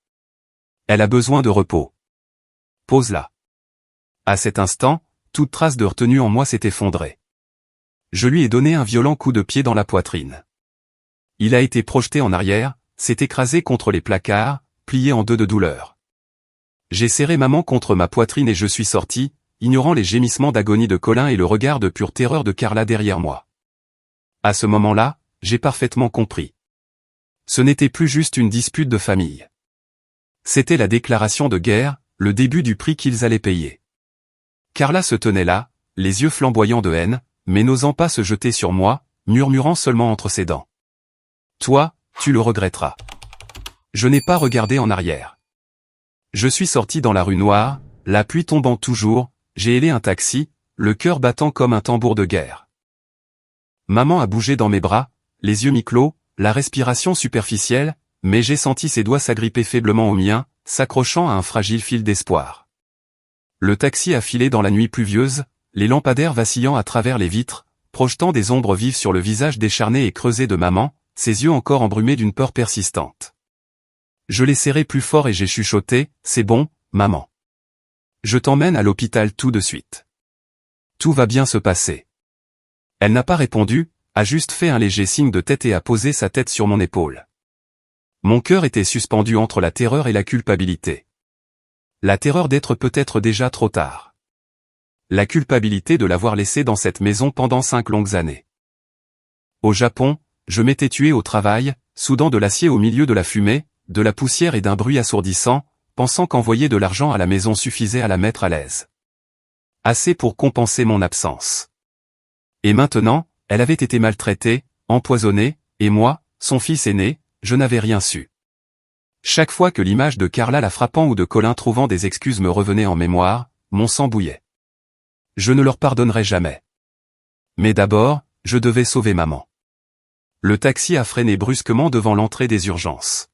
Elle a besoin de repos. Pose-la. À cet instant, toute trace de retenue en moi s'est effondrée. Je lui ai donné un violent coup de pied dans la poitrine. Il a été projeté en arrière, s'est écrasé contre les placards, plié en deux de douleur. J'ai serré maman contre ma poitrine et je suis sorti, ignorant les gémissements d'agonie de Colin et le regard de pure terreur de Carla derrière moi. À ce moment-là, j'ai parfaitement compris. Ce n'était plus juste une dispute de famille. C'était la déclaration de guerre, le début du prix qu'ils allaient payer. Carla se tenait là, les yeux flamboyants de haine, mais n'osant pas se jeter sur moi, murmurant seulement entre ses dents. Toi, tu le regretteras. Je n'ai pas regardé en arrière. Je suis sorti dans la rue noire, la pluie tombant toujours, j'ai hélé un taxi, le cœur battant comme un tambour de guerre. Maman a bougé dans mes bras, les yeux mi-clos, la respiration superficielle, mais j'ai senti ses doigts s'agripper faiblement aux miens, s'accrochant à un fragile fil d'espoir. Le taxi a filé dans la nuit pluvieuse, les lampadaires vacillant à travers les vitres, projetant des ombres vives sur le visage décharné et creusé de maman, ses yeux encore embrumés d'une peur persistante. Je l'ai serré plus fort et j'ai chuchoté, « C'est bon, maman. Je t'emmène à l'hôpital tout de suite. Tout va bien se passer. » Elle n'a pas répondu, a juste fait un léger signe de tête et a posé sa tête sur mon épaule. Mon cœur était suspendu entre la terreur et la culpabilité. La terreur d'être peut-être déjà trop tard. La culpabilité de l'avoir laissée dans cette maison pendant 5 longues années. Au Japon, je m'étais tué au travail, soudant de l'acier au milieu de la fumée, de la poussière et d'un bruit assourdissant, pensant qu'envoyer de l'argent à la maison suffisait à la mettre à l'aise. Assez pour compenser mon absence. Et maintenant, elle avait été maltraitée, empoisonnée, et moi, son fils aîné, je n'avais rien su. Chaque fois que l'image de Carla la frappant ou de Colin trouvant des excuses me revenait en mémoire, mon sang bouillait. Je ne leur pardonnerai jamais. Mais d'abord, je devais sauver maman. Le taxi a freiné brusquement devant l'entrée des urgences.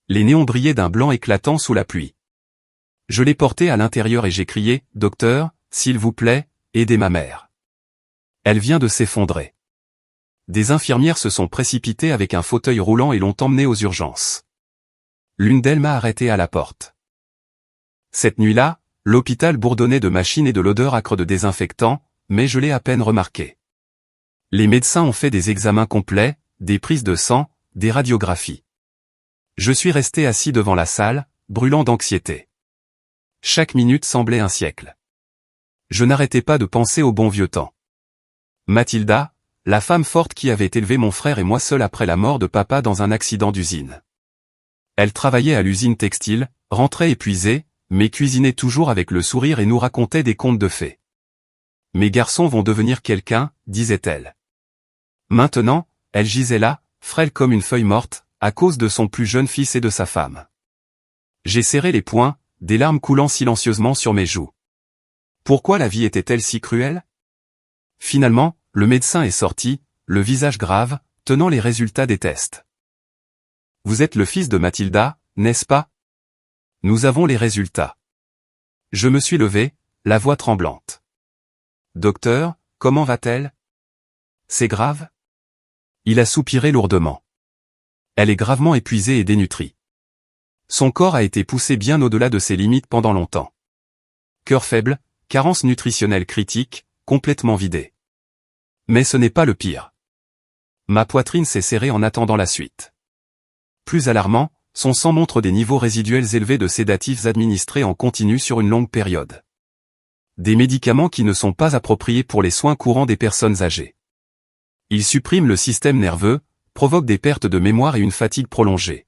Les néons brillaient d'un blanc éclatant sous la pluie. Je l'ai porté à l'intérieur et j'ai crié, « Docteur, s'il vous plaît, aidez ma mère. Elle vient de s'effondrer. » Des infirmières se sont précipitées avec un fauteuil roulant et l'ont emmenée aux urgences. L'une d'elles m'a arrêté à la porte. Cette nuit-là, l'hôpital bourdonnait de machines et de l'odeur âcre de désinfectant, mais je l'ai à peine remarqué. Les médecins ont fait des examens complets, des prises de sang, des radiographies. Je suis resté assis devant la salle, brûlant d'anxiété. Chaque minute semblait un siècle. Je n'arrêtais pas de penser au bon vieux temps. Mathilda, la femme forte qui avait élevé mon frère et moi seul après la mort de papa dans un accident d'usine. Elle travaillait à l'usine textile, rentrait épuisée, mais cuisinait toujours avec le sourire et nous racontait des contes de fées. Mes garçons vont devenir quelqu'un, disait-elle. Maintenant, elle gisait là, frêle comme une feuille morte, à cause de son plus jeune fils et de sa femme. J'ai serré les poings, des larmes coulant silencieusement sur mes joues. Pourquoi la vie était-elle si cruelle? Finalement, le médecin est sorti, le visage grave, tenant les résultats des tests. Vous êtes le fils de Mathilda, n'est-ce pas? Nous avons les résultats. Je me suis levé, la voix tremblante. Docteur, comment va-t-elle? C'est grave? Il a soupiré lourdement. Elle est gravement épuisée et dénutrie. Son corps a été poussé bien au-delà de ses limites pendant longtemps. Cœur faible, carence nutritionnelle critique, complètement vidé. Mais ce n'est pas le pire. Ma poitrine s'est serrée en attendant la suite. Plus alarmant, son sang montre des niveaux résiduels élevés de sédatifs administrés en continu sur une longue période. Des médicaments qui ne sont pas appropriés pour les soins courants des personnes âgées. Ils suppriment le système nerveux, provoquent des pertes de mémoire et une fatigue prolongée.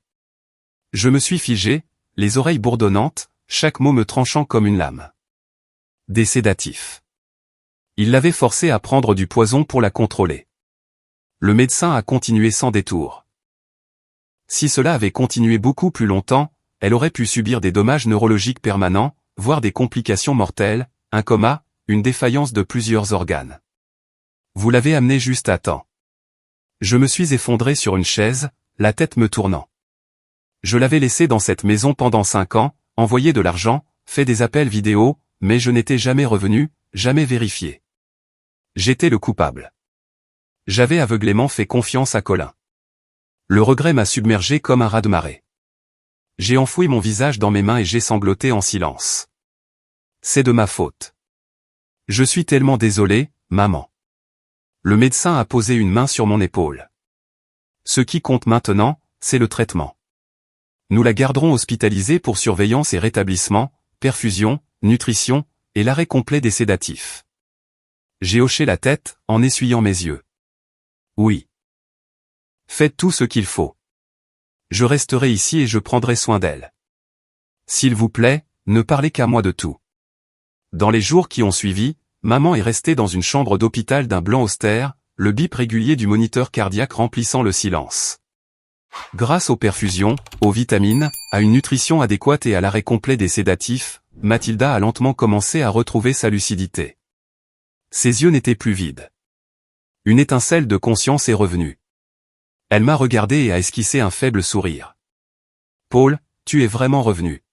Je me suis figé, les oreilles bourdonnantes, chaque mot me tranchant comme une lame. Des sédatifs. Il l'avait forcée à prendre du poison pour la contrôler. Le médecin a continué sans détour. Si cela avait continué beaucoup plus longtemps, elle aurait pu subir des dommages neurologiques permanents, voire des complications mortelles, un coma, une défaillance de plusieurs organes. Vous l'avez amenée juste à temps. Je me suis effondré sur une chaise, la tête me tournant. Je l'avais laissée dans cette maison pendant 5 ans, envoyé de l'argent, fait des appels vidéo, mais je n'étais jamais revenu, jamais vérifié. J'étais le coupable. J'avais aveuglément fait confiance à Colin. Le regret m'a submergé comme un raz-de-marée. J'ai enfoui mon visage dans mes mains et j'ai sangloté en silence. C'est de ma faute. Je suis tellement désolé, maman. Le médecin a posé une main sur mon épaule. Ce qui compte maintenant, c'est le traitement. Nous la garderons hospitalisée pour surveillance et rétablissement, perfusion, nutrition, et l'arrêt complet des sédatifs. J'ai hoché la tête, en essuyant mes yeux. Oui. Faites tout ce qu'il faut. Je resterai ici et je prendrai soin d'elle. S'il vous plaît, ne parlez qu'à moi de tout. Dans les jours qui ont suivi, maman est restée dans une chambre d'hôpital d'un blanc austère, le bip régulier du moniteur cardiaque remplissant le silence. Grâce aux perfusions, aux vitamines, à une nutrition adéquate et à l'arrêt complet des sédatifs, Mathilda a lentement commencé à retrouver sa lucidité. Ses yeux n'étaient plus vides. Une étincelle de conscience est revenue. Elle m'a regardé et a esquissé un faible sourire. « Paul, tu es vraiment revenu. »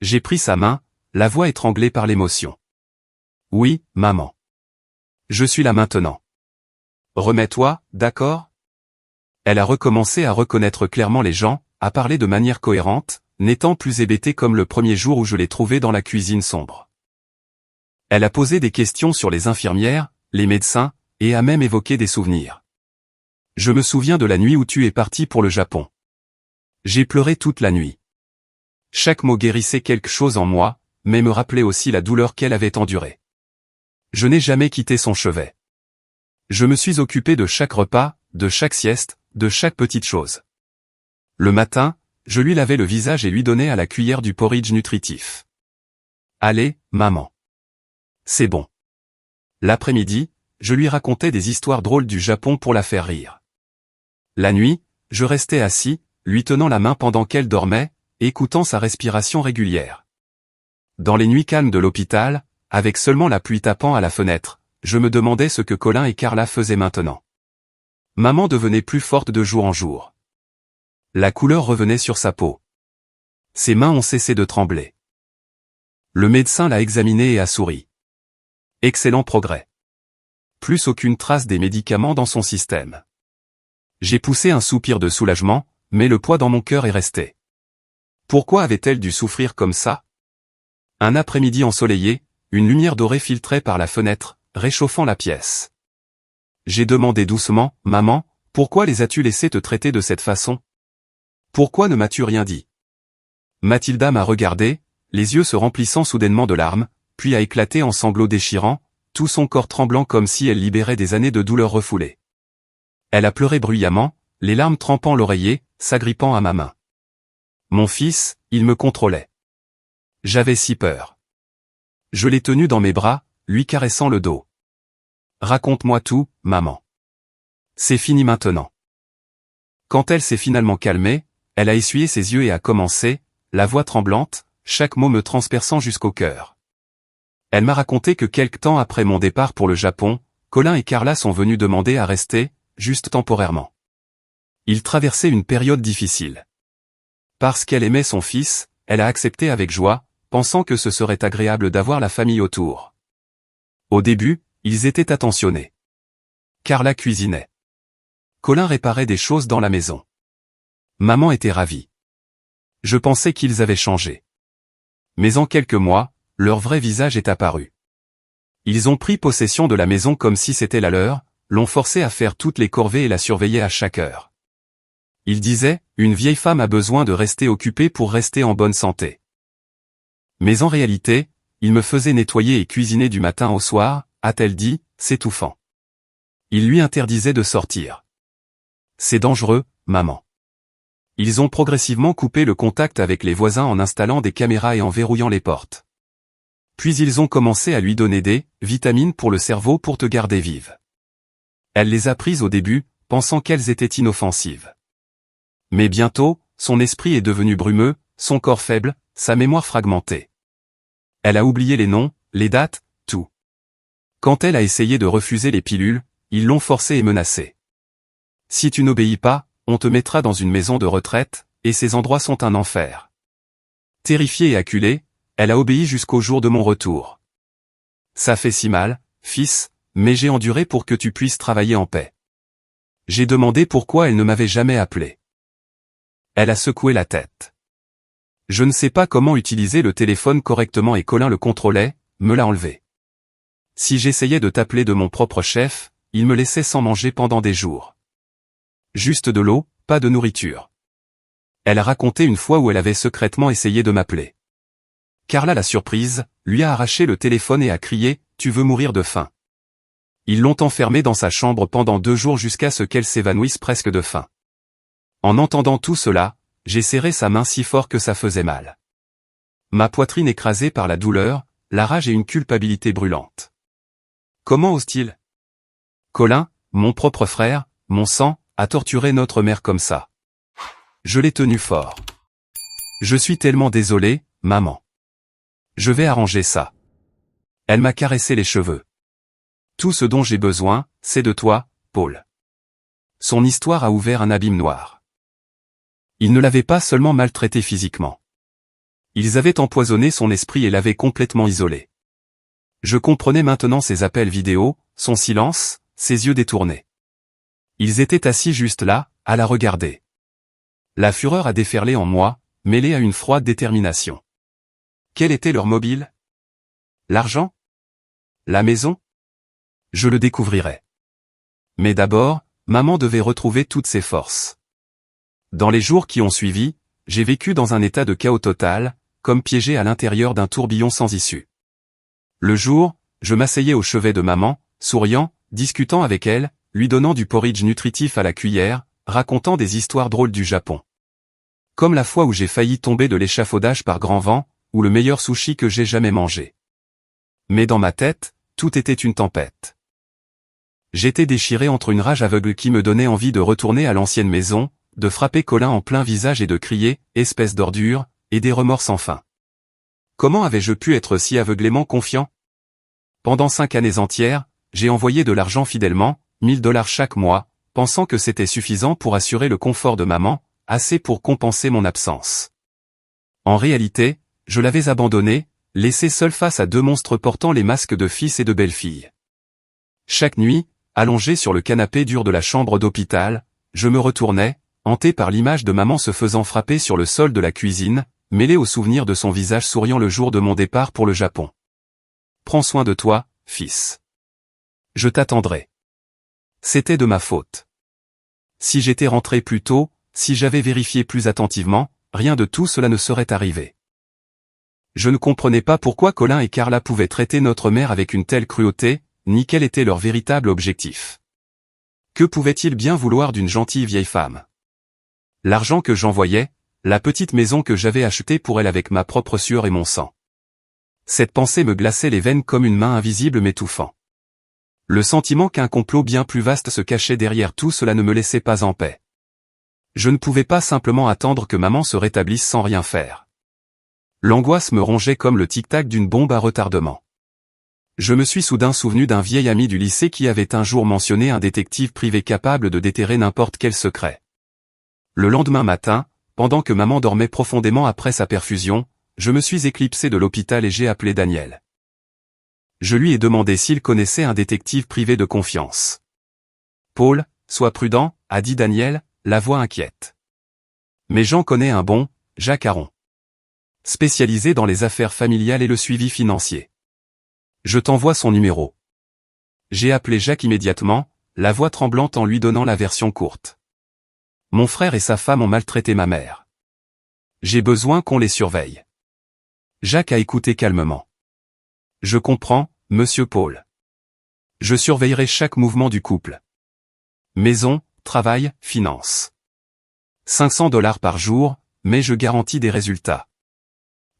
J'ai pris sa main, la voix étranglée par l'émotion. « Oui, maman. Je suis là maintenant. Remets-toi, d'accord ?» Elle a recommencé à reconnaître clairement les gens, à parler de manière cohérente, n'étant plus hébétée comme le premier jour où je l'ai trouvée dans la cuisine sombre. Elle a posé des questions sur les infirmières, les médecins, et a même évoqué des souvenirs. Je me souviens de la nuit où tu es parti pour le Japon. J'ai pleuré toute la nuit. Chaque mot guérissait quelque chose en moi, mais me rappelait aussi la douleur qu'elle avait endurée. Je n'ai jamais quitté son chevet. Je me suis occupé de chaque repas, de chaque sieste, de chaque petite chose. Le matin, je lui lavais le visage et lui donnais à la cuillère du porridge nutritif. Allez, maman. C'est bon. L'après-midi, je lui racontais des histoires drôles du Japon pour la faire rire. La nuit, je restais assis, lui tenant la main pendant qu'elle dormait, écoutant sa respiration régulière. Dans les nuits calmes de l'hôpital, avec seulement la pluie tapant à la fenêtre, je me demandais ce que Colin et Carla faisaient maintenant. Maman devenait plus forte de jour en jour. La couleur revenait sur sa peau. Ses mains ont cessé de trembler. Le médecin l'a examinée et a souri. Excellent progrès. Plus aucune trace des médicaments dans son système. J'ai poussé un soupir de soulagement, mais le poids dans mon cœur est resté. Pourquoi avait-elle dû souffrir comme ça? Un après-midi ensoleillé, une lumière dorée filtrait par la fenêtre, réchauffant la pièce. J'ai demandé doucement, « Maman, pourquoi les as-tu laissés te traiter de cette façon? Pourquoi ne m'as-tu rien dit ?» Mathilda m'a regardé, les yeux se remplissant soudainement de larmes, puis a éclaté en sanglots déchirants, tout son corps tremblant comme si elle libérait des années de douleur refoulées. Elle a pleuré bruyamment, les larmes trempant l'oreiller, s'agrippant à ma main. Mon fils, il me contrôlait. J'avais si peur. Je l'ai tenu dans mes bras, lui caressant le dos. Raconte-moi tout, maman. C'est fini maintenant. Quand elle s'est finalement calmée, elle a essuyé ses yeux et a commencé, la voix tremblante, chaque mot me transperçant jusqu'au cœur. Elle m'a raconté que quelque temps après mon départ pour le Japon, Colin et Carla sont venus demander à rester, juste temporairement. Ils traversaient une période difficile. Parce qu'elle aimait son fils, elle a accepté avec joie, pensant que ce serait agréable d'avoir la famille autour. Au début, ils étaient attentionnés. Carla cuisinait. Colin réparait des choses dans la maison. Maman était ravie. Je pensais qu'ils avaient changé. Mais en quelques mois, leur vrai visage est apparu. Ils ont pris possession de la maison comme si c'était la leur, l'ont forcée à faire toutes les corvées et la surveillaient à chaque heure. Ils disaient, une vieille femme a besoin de rester occupée pour rester en bonne santé. Mais en réalité, ils me faisaient nettoyer et cuisiner du matin au soir, a-t-elle dit, s'étouffant. Ils lui interdisaient de sortir. C'est dangereux, maman. Ils ont progressivement coupé le contact avec les voisins en installant des caméras et en verrouillant les portes. Puis ils ont commencé à lui donner des vitamines pour le cerveau pour te garder vive. Elle les a prises au début, pensant qu'elles étaient inoffensives. Mais bientôt, son esprit est devenu brumeux, son corps faible, sa mémoire fragmentée. Elle a oublié les noms, les dates, tout. Quand elle a essayé de refuser les pilules, ils l'ont forcée et menacée. Si tu n'obéis pas, on te mettra dans une maison de retraite, et ces endroits sont un enfer. Terrifiée et acculée, elle a obéi jusqu'au jour de mon retour. Ça fait si mal, fils, mais j'ai enduré pour que tu puisses travailler en paix. J'ai demandé pourquoi elle ne m'avait jamais appelé. Elle a secoué la tête. Je ne sais pas comment utiliser le téléphone correctement et Colin le contrôlait, me l'a enlevé. Si j'essayais de t'appeler de mon propre chef, il me laissait sans manger pendant des jours. Juste de l'eau, pas de nourriture. Elle a raconté une fois où elle avait secrètement essayé de m'appeler. Carla la surprise, lui a arraché le téléphone et a crié « Tu veux mourir de faim ». Ils l'ont enfermée dans sa chambre pendant 2 jours jusqu'à ce qu'elle s'évanouisse presque de faim. En entendant tout cela, j'ai serré sa main si fort que ça faisait mal. Ma poitrine écrasée par la douleur, la rage et une culpabilité brûlante. Comment ose-t-il? Colin, mon propre frère, mon sang, a torturé notre mère comme ça. Je l'ai tenu fort. Je suis tellement désolé, maman. Je vais arranger ça. Elle m'a caressé les cheveux. Tout ce dont j'ai besoin, c'est de toi, Paul. Son histoire a ouvert un abîme noir. Ils ne l'avaient pas seulement maltraité physiquement. Ils avaient empoisonné son esprit et l'avaient complètement isolé. Je comprenais maintenant ses appels vidéo, son silence, ses yeux détournés. Ils étaient assis juste là, à la regarder. La fureur a déferlé en moi, mêlée à une froide détermination. Quel était leur mobile? L'argent? La maison? Je le découvrirais. Mais d'abord, maman devait retrouver toutes ses forces. Dans les jours qui ont suivi, j'ai vécu dans un état de chaos total, comme piégé à l'intérieur d'un tourbillon sans issue. Le jour, je m'asseyais au chevet de maman, souriant, discutant avec elle, lui donnant du porridge nutritif à la cuillère, racontant des histoires drôles du Japon. Comme la fois où j'ai failli tomber de l'échafaudage par grand vent, ou le meilleur sushi que j'ai jamais mangé. Mais dans ma tête, tout était une tempête. J'étais déchiré entre une rage aveugle qui me donnait envie de retourner à l'ancienne maison, de frapper Colin en plein visage et de crier « espèce d'ordure », et des remords sans fin. Comment avais-je pu être si aveuglément confiant? Pendant 5 années entières, j'ai envoyé de l'argent fidèlement, $1000 chaque mois, pensant que c'était suffisant pour assurer le confort de maman, assez pour compenser mon absence. En réalité, je l'avais abandonné, laissé seul face à 2 monstres portant les masques de fils et de belle-fille. Chaque nuit, allongé sur le canapé dur de la chambre d'hôpital, je me retournais, hanté par l'image de maman se faisant frapper sur le sol de la cuisine, mêlé au souvenir de son visage souriant le jour de mon départ pour le Japon. Prends soin de toi, fils. Je t'attendrai. C'était de ma faute. Si j'étais rentré plus tôt, si j'avais vérifié plus attentivement, rien de tout cela ne serait arrivé. Je ne comprenais pas pourquoi Colin et Carla pouvaient traiter notre mère avec une telle cruauté, ni quel était leur véritable objectif. Que pouvaient-ils bien vouloir d'une gentille vieille femme? L'argent que j'envoyais, la petite maison que j'avais achetée pour elle avec ma propre sueur et mon sang. Cette pensée me glaçait les veines comme une main invisible m'étouffant. Le sentiment qu'un complot bien plus vaste se cachait derrière tout cela ne me laissait pas en paix. Je ne pouvais pas simplement attendre que maman se rétablisse sans rien faire. L'angoisse me rongeait comme le tic-tac d'une bombe à retardement. Je me suis soudain souvenu d'un vieil ami du lycée qui avait un jour mentionné un détective privé capable de déterrer n'importe quel secret. Le lendemain matin, pendant que maman dormait profondément après sa perfusion, je me suis éclipsé de l'hôpital et j'ai appelé Daniel. Je lui ai demandé s'il connaissait un détective privé de confiance. Paul, sois prudent, a dit Daniel, la voix inquiète. Mais j'en connais un bon, Jacques Aron. Spécialisé dans les affaires familiales et le suivi financier. Je t'envoie son numéro. J'ai appelé Jacques immédiatement, la voix tremblante en lui donnant la version courte. Mon frère et sa femme ont maltraité ma mère. J'ai besoin qu'on les surveille. Jacques a écouté calmement. Je comprends, monsieur Paul. Je surveillerai chaque mouvement du couple. Maison, travail, finances. $500 par jour, mais je garantis des résultats.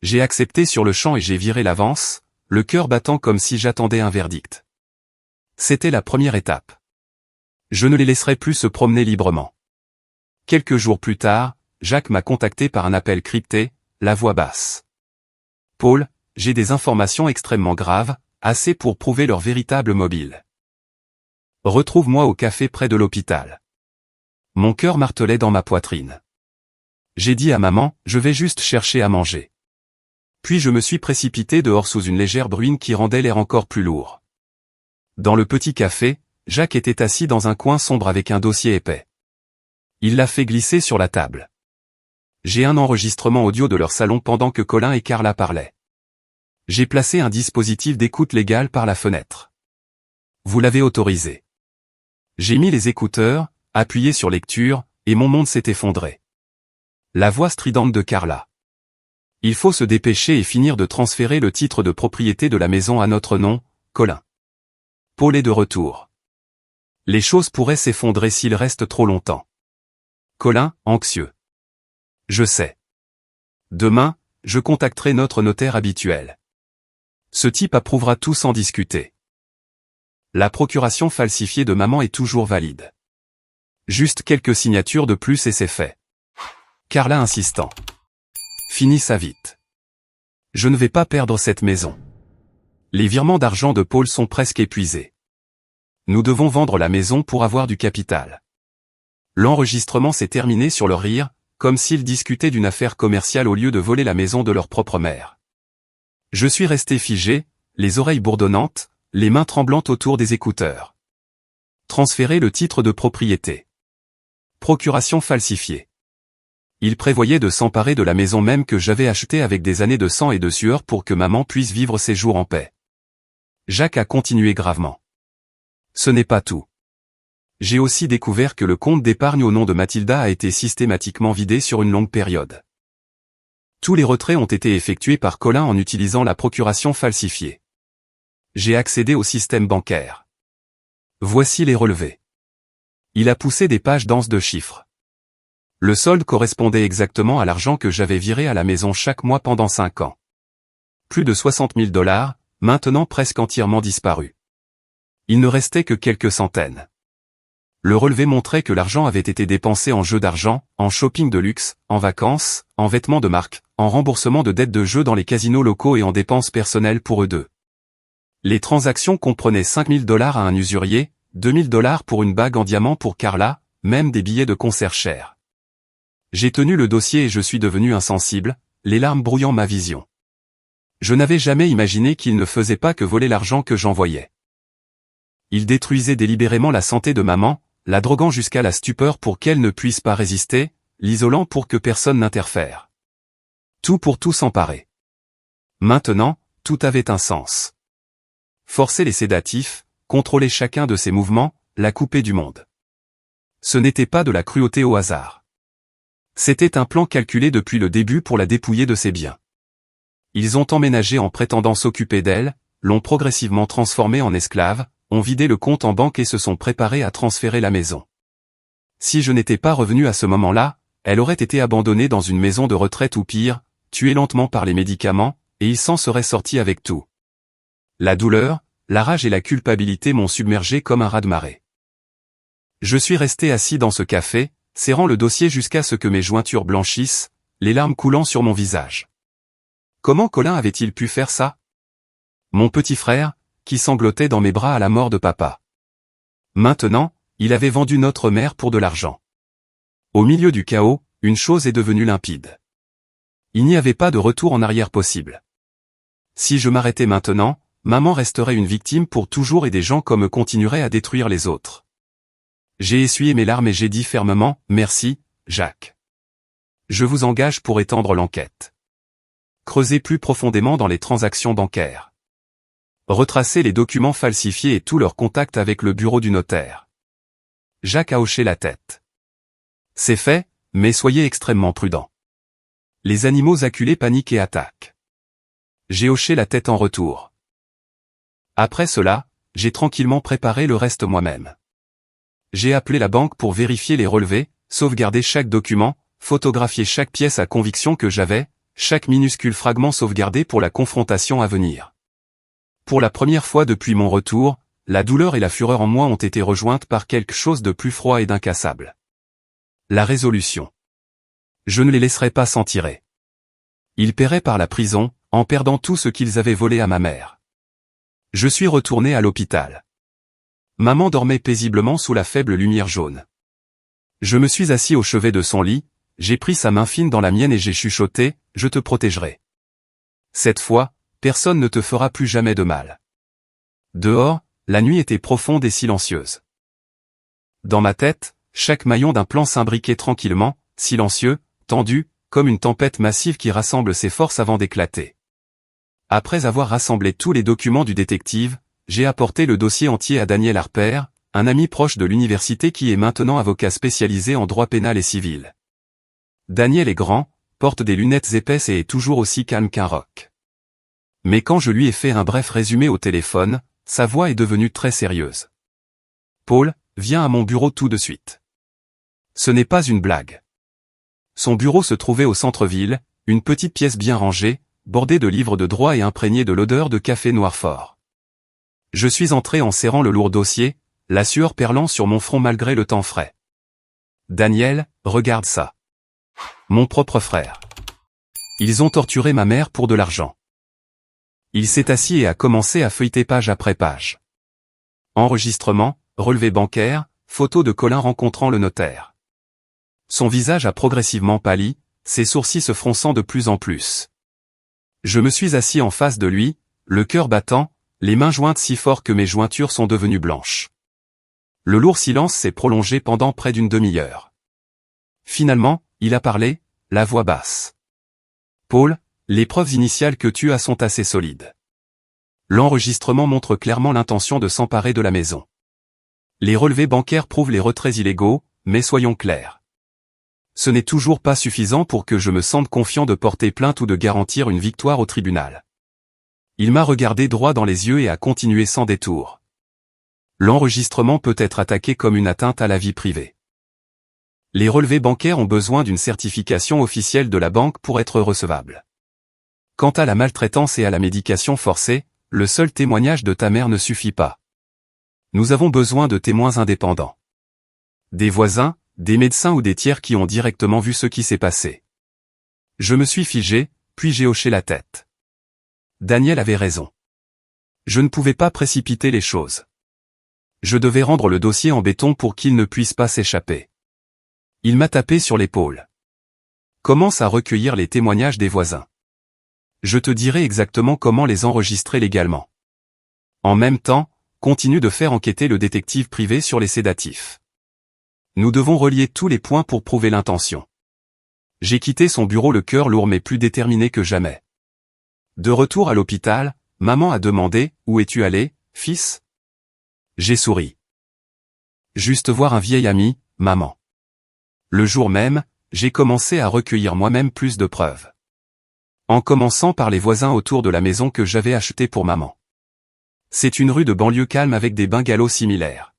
J'ai accepté sur le champ et j'ai viré l'avance, le cœur battant comme si j'attendais un verdict. C'était la première étape. Je ne les laisserai plus se promener librement. Quelques jours plus tard, Jacques m'a contacté par un appel crypté, la voix basse. Paul, j'ai des informations extrêmement graves, assez pour prouver leur véritable mobile. Retrouve-moi au café près de l'hôpital. Mon cœur martelait dans ma poitrine. J'ai dit à maman, je vais juste chercher à manger. Puis je me suis précipité dehors sous une légère bruine qui rendait l'air encore plus lourd. Dans le petit café, Jacques était assis dans un coin sombre avec un dossier épais. Il l'a fait glisser sur la table. J'ai un enregistrement audio de leur salon pendant que Colin et Carla parlaient. J'ai placé un dispositif d'écoute légale par la fenêtre. Vous l'avez autorisé. J'ai mis les écouteurs, appuyé sur lecture, et mon monde s'est effondré. La voix stridente de Carla. Il faut se dépêcher et finir de transférer le titre de propriété de la maison à notre nom, Colin. Paul est de retour. Les choses pourraient s'effondrer s'il reste trop longtemps. Colin, anxieux. Je sais. Demain, je contacterai notre notaire habituel. Ce type approuvera tout sans discuter. La procuration falsifiée de maman est toujours valide. Juste quelques signatures de plus et c'est fait. Carla insistant. Finis ça vite. Je ne vais pas perdre cette maison. Les virements d'argent de Paul sont presque épuisés. Nous devons vendre la maison pour avoir du capital. L'enregistrement s'est terminé sur le rire, comme s'ils discutaient d'une affaire commerciale au lieu de voler la maison de leur propre mère. Je suis resté figé, les oreilles bourdonnantes, les mains tremblantes autour des écouteurs. Transférer le titre de propriété. Procuration falsifiée. Il prévoyait de s'emparer de la maison même que j'avais achetée avec des années de sang et de sueur pour que maman puisse vivre ses jours en paix. Jacques a continué gravement. Ce n'est pas tout. J'ai aussi découvert que le compte d'épargne au nom de Mathilda a été systématiquement vidé sur une longue période. Tous les retraits ont été effectués par Colin en utilisant la procuration falsifiée. J'ai accédé au système bancaire. Voici les relevés. Il a poussé des pages denses de chiffres. Le solde correspondait exactement à l'argent que j'avais viré à la maison chaque mois pendant 5 ans. Plus de 60 000 $, maintenant presque entièrement disparus. Il ne restait que quelques centaines. Le relevé montrait que l'argent avait été dépensé en jeux d'argent, en shopping de luxe, en vacances, en vêtements de marque, en remboursement de dettes de jeux dans les casinos locaux et en dépenses personnelles pour eux deux. Les transactions comprenaient 5 000 $ à un usurier, 2 000 $ pour une bague en diamant pour Carla, même des billets de concert chers. J'ai tenu le dossier et je suis devenu insensible, les larmes brouillant ma vision. Je n'avais jamais imaginé qu'il ne faisait pas que voler l'argent que j'envoyais. Il détruisait délibérément la santé de maman, la droguant jusqu'à la stupeur pour qu'elle ne puisse pas résister, l'isolant pour que personne n'interfère. Tout pour tout s'emparer. Maintenant, tout avait un sens. Forcer les sédatifs, contrôler chacun de ses mouvements, la couper du monde. Ce n'était pas de la cruauté au hasard. C'était un plan calculé depuis le début pour la dépouiller de ses biens. Ils ont emménagé en prétendant s'occuper d'elle, l'ont progressivement transformée en esclave, ont vidé le compte en banque et se sont préparés à transférer la maison. Si je n'étais pas revenu à ce moment-là, elle aurait été abandonnée dans une maison de retraite ou pire, tuée lentement par les médicaments, et il s'en serait sorti avec tout. La douleur, la rage et la culpabilité m'ont submergé comme un raz-de-marée. Je suis resté assis dans ce café, serrant le dossier jusqu'à ce que mes jointures blanchissent, les larmes coulant sur mon visage. Comment Colin avait-il pu faire ça? Mon petit frère, qui sanglotait dans mes bras à la mort de papa. Maintenant, il avait vendu notre mère pour de l'argent. Au milieu du chaos, une chose est devenue limpide. Il n'y avait pas de retour en arrière possible. Si je m'arrêtais maintenant, maman resterait une victime pour toujours et des gens comme eux continueraient à détruire les autres. J'ai essuyé mes larmes et j'ai dit fermement, « Merci, Jacques. Je vous engage pour étendre l'enquête. Creuser plus profondément dans les transactions bancaires. Retracer les documents falsifiés et tous leurs contacts avec le bureau du notaire. » Jacques a hoché la tête. « C'est fait, mais soyez extrêmement prudent. Les animaux acculés paniquent et attaquent. » J'ai hoché la tête en retour. Après cela, j'ai tranquillement préparé le reste moi-même. J'ai appelé la banque pour vérifier les relevés, sauvegarder chaque document, photographier chaque pièce à conviction que j'avais, chaque minuscule fragment sauvegardé pour la confrontation à venir. Pour la première fois depuis mon retour, la douleur et la fureur en moi ont été rejointes par quelque chose de plus froid et d'incassable. La résolution. Je ne les laisserai pas s'en tirer. Ils paieraient par la prison, en perdant tout ce qu'ils avaient volé à ma mère. Je suis retourné à l'hôpital. Maman dormait paisiblement sous la faible lumière jaune. Je me suis assis au chevet de son lit, j'ai pris sa main fine dans la mienne et j'ai chuchoté, « Je te protégerai. Cette fois, personne ne te fera plus jamais de mal. » Dehors, la nuit était profonde et silencieuse. Dans ma tête, chaque maillon d'un plan s'imbriquait tranquillement, silencieux, tendu, comme une tempête massive qui rassemble ses forces avant d'éclater. Après avoir rassemblé tous les documents du détective, j'ai apporté le dossier entier à Daniel Harper, un ami proche de l'université qui est maintenant avocat spécialisé en droit pénal et civil. Daniel est grand, porte des lunettes épaisses et est toujours aussi calme qu'un roc. Mais quand je lui ai fait un bref résumé au téléphone, sa voix est devenue très sérieuse. « Paul, viens à mon bureau tout de suite. » Ce n'est pas une blague. Son bureau se trouvait au centre-ville, une petite pièce bien rangée, bordée de livres de droit et imprégnée de l'odeur de café noir fort. Je suis entré en serrant le lourd dossier, la sueur perlant sur mon front malgré le temps frais. « Daniel, regarde ça. » Mon propre frère. Ils ont torturé ma mère pour de l'argent. Il s'est assis et a commencé à feuilleter page après page. Enregistrement, relevé bancaire, photo de Colin rencontrant le notaire. Son visage a progressivement pâli, ses sourcils se fronçant de plus en plus. Je me suis assis en face de lui, le cœur battant, les mains jointes si fort que mes jointures sont devenues blanches. Le lourd silence s'est prolongé pendant près d'une demi-heure. Finalement, il a parlé, la voix basse. Paul, les preuves initiales que tu as sont assez solides. L'enregistrement montre clairement l'intention de s'emparer de la maison. Les relevés bancaires prouvent les retraits illégaux, mais soyons clairs. Ce n'est toujours pas suffisant pour que je me sente confiant de porter plainte ou de garantir une victoire au tribunal. Il m'a regardé droit dans les yeux et a continué sans détour. L'enregistrement peut être attaqué comme une atteinte à la vie privée. Les relevés bancaires ont besoin d'une certification officielle de la banque pour être recevables. Quant à la maltraitance et à la médication forcée, le seul témoignage de ta mère ne suffit pas. Nous avons besoin de témoins indépendants. Des voisins, des médecins ou des tiers qui ont directement vu ce qui s'est passé. Je me suis figé, puis j'ai hoché la tête. Daniel avait raison. Je ne pouvais pas précipiter les choses. Je devais rendre le dossier en béton pour qu'il ne puisse pas s'échapper. Il m'a tapé sur l'épaule. Commence à recueillir les témoignages des voisins. Je te dirai exactement comment les enregistrer légalement. En même temps, continue de faire enquêter le détective privé sur les sédatifs. Nous devons relier tous les points pour prouver l'intention. J'ai quitté son bureau le cœur lourd mais plus déterminé que jamais. De retour à l'hôpital, maman a demandé « Où es-tu allé, fils ?» J'ai souri. Juste voir un vieil ami, maman. Le jour même, j'ai commencé à recueillir moi-même plus de preuves. En commençant par les voisins autour de la maison que j'avais achetée pour maman. C'est une rue de banlieue calme avec des bungalows similaires.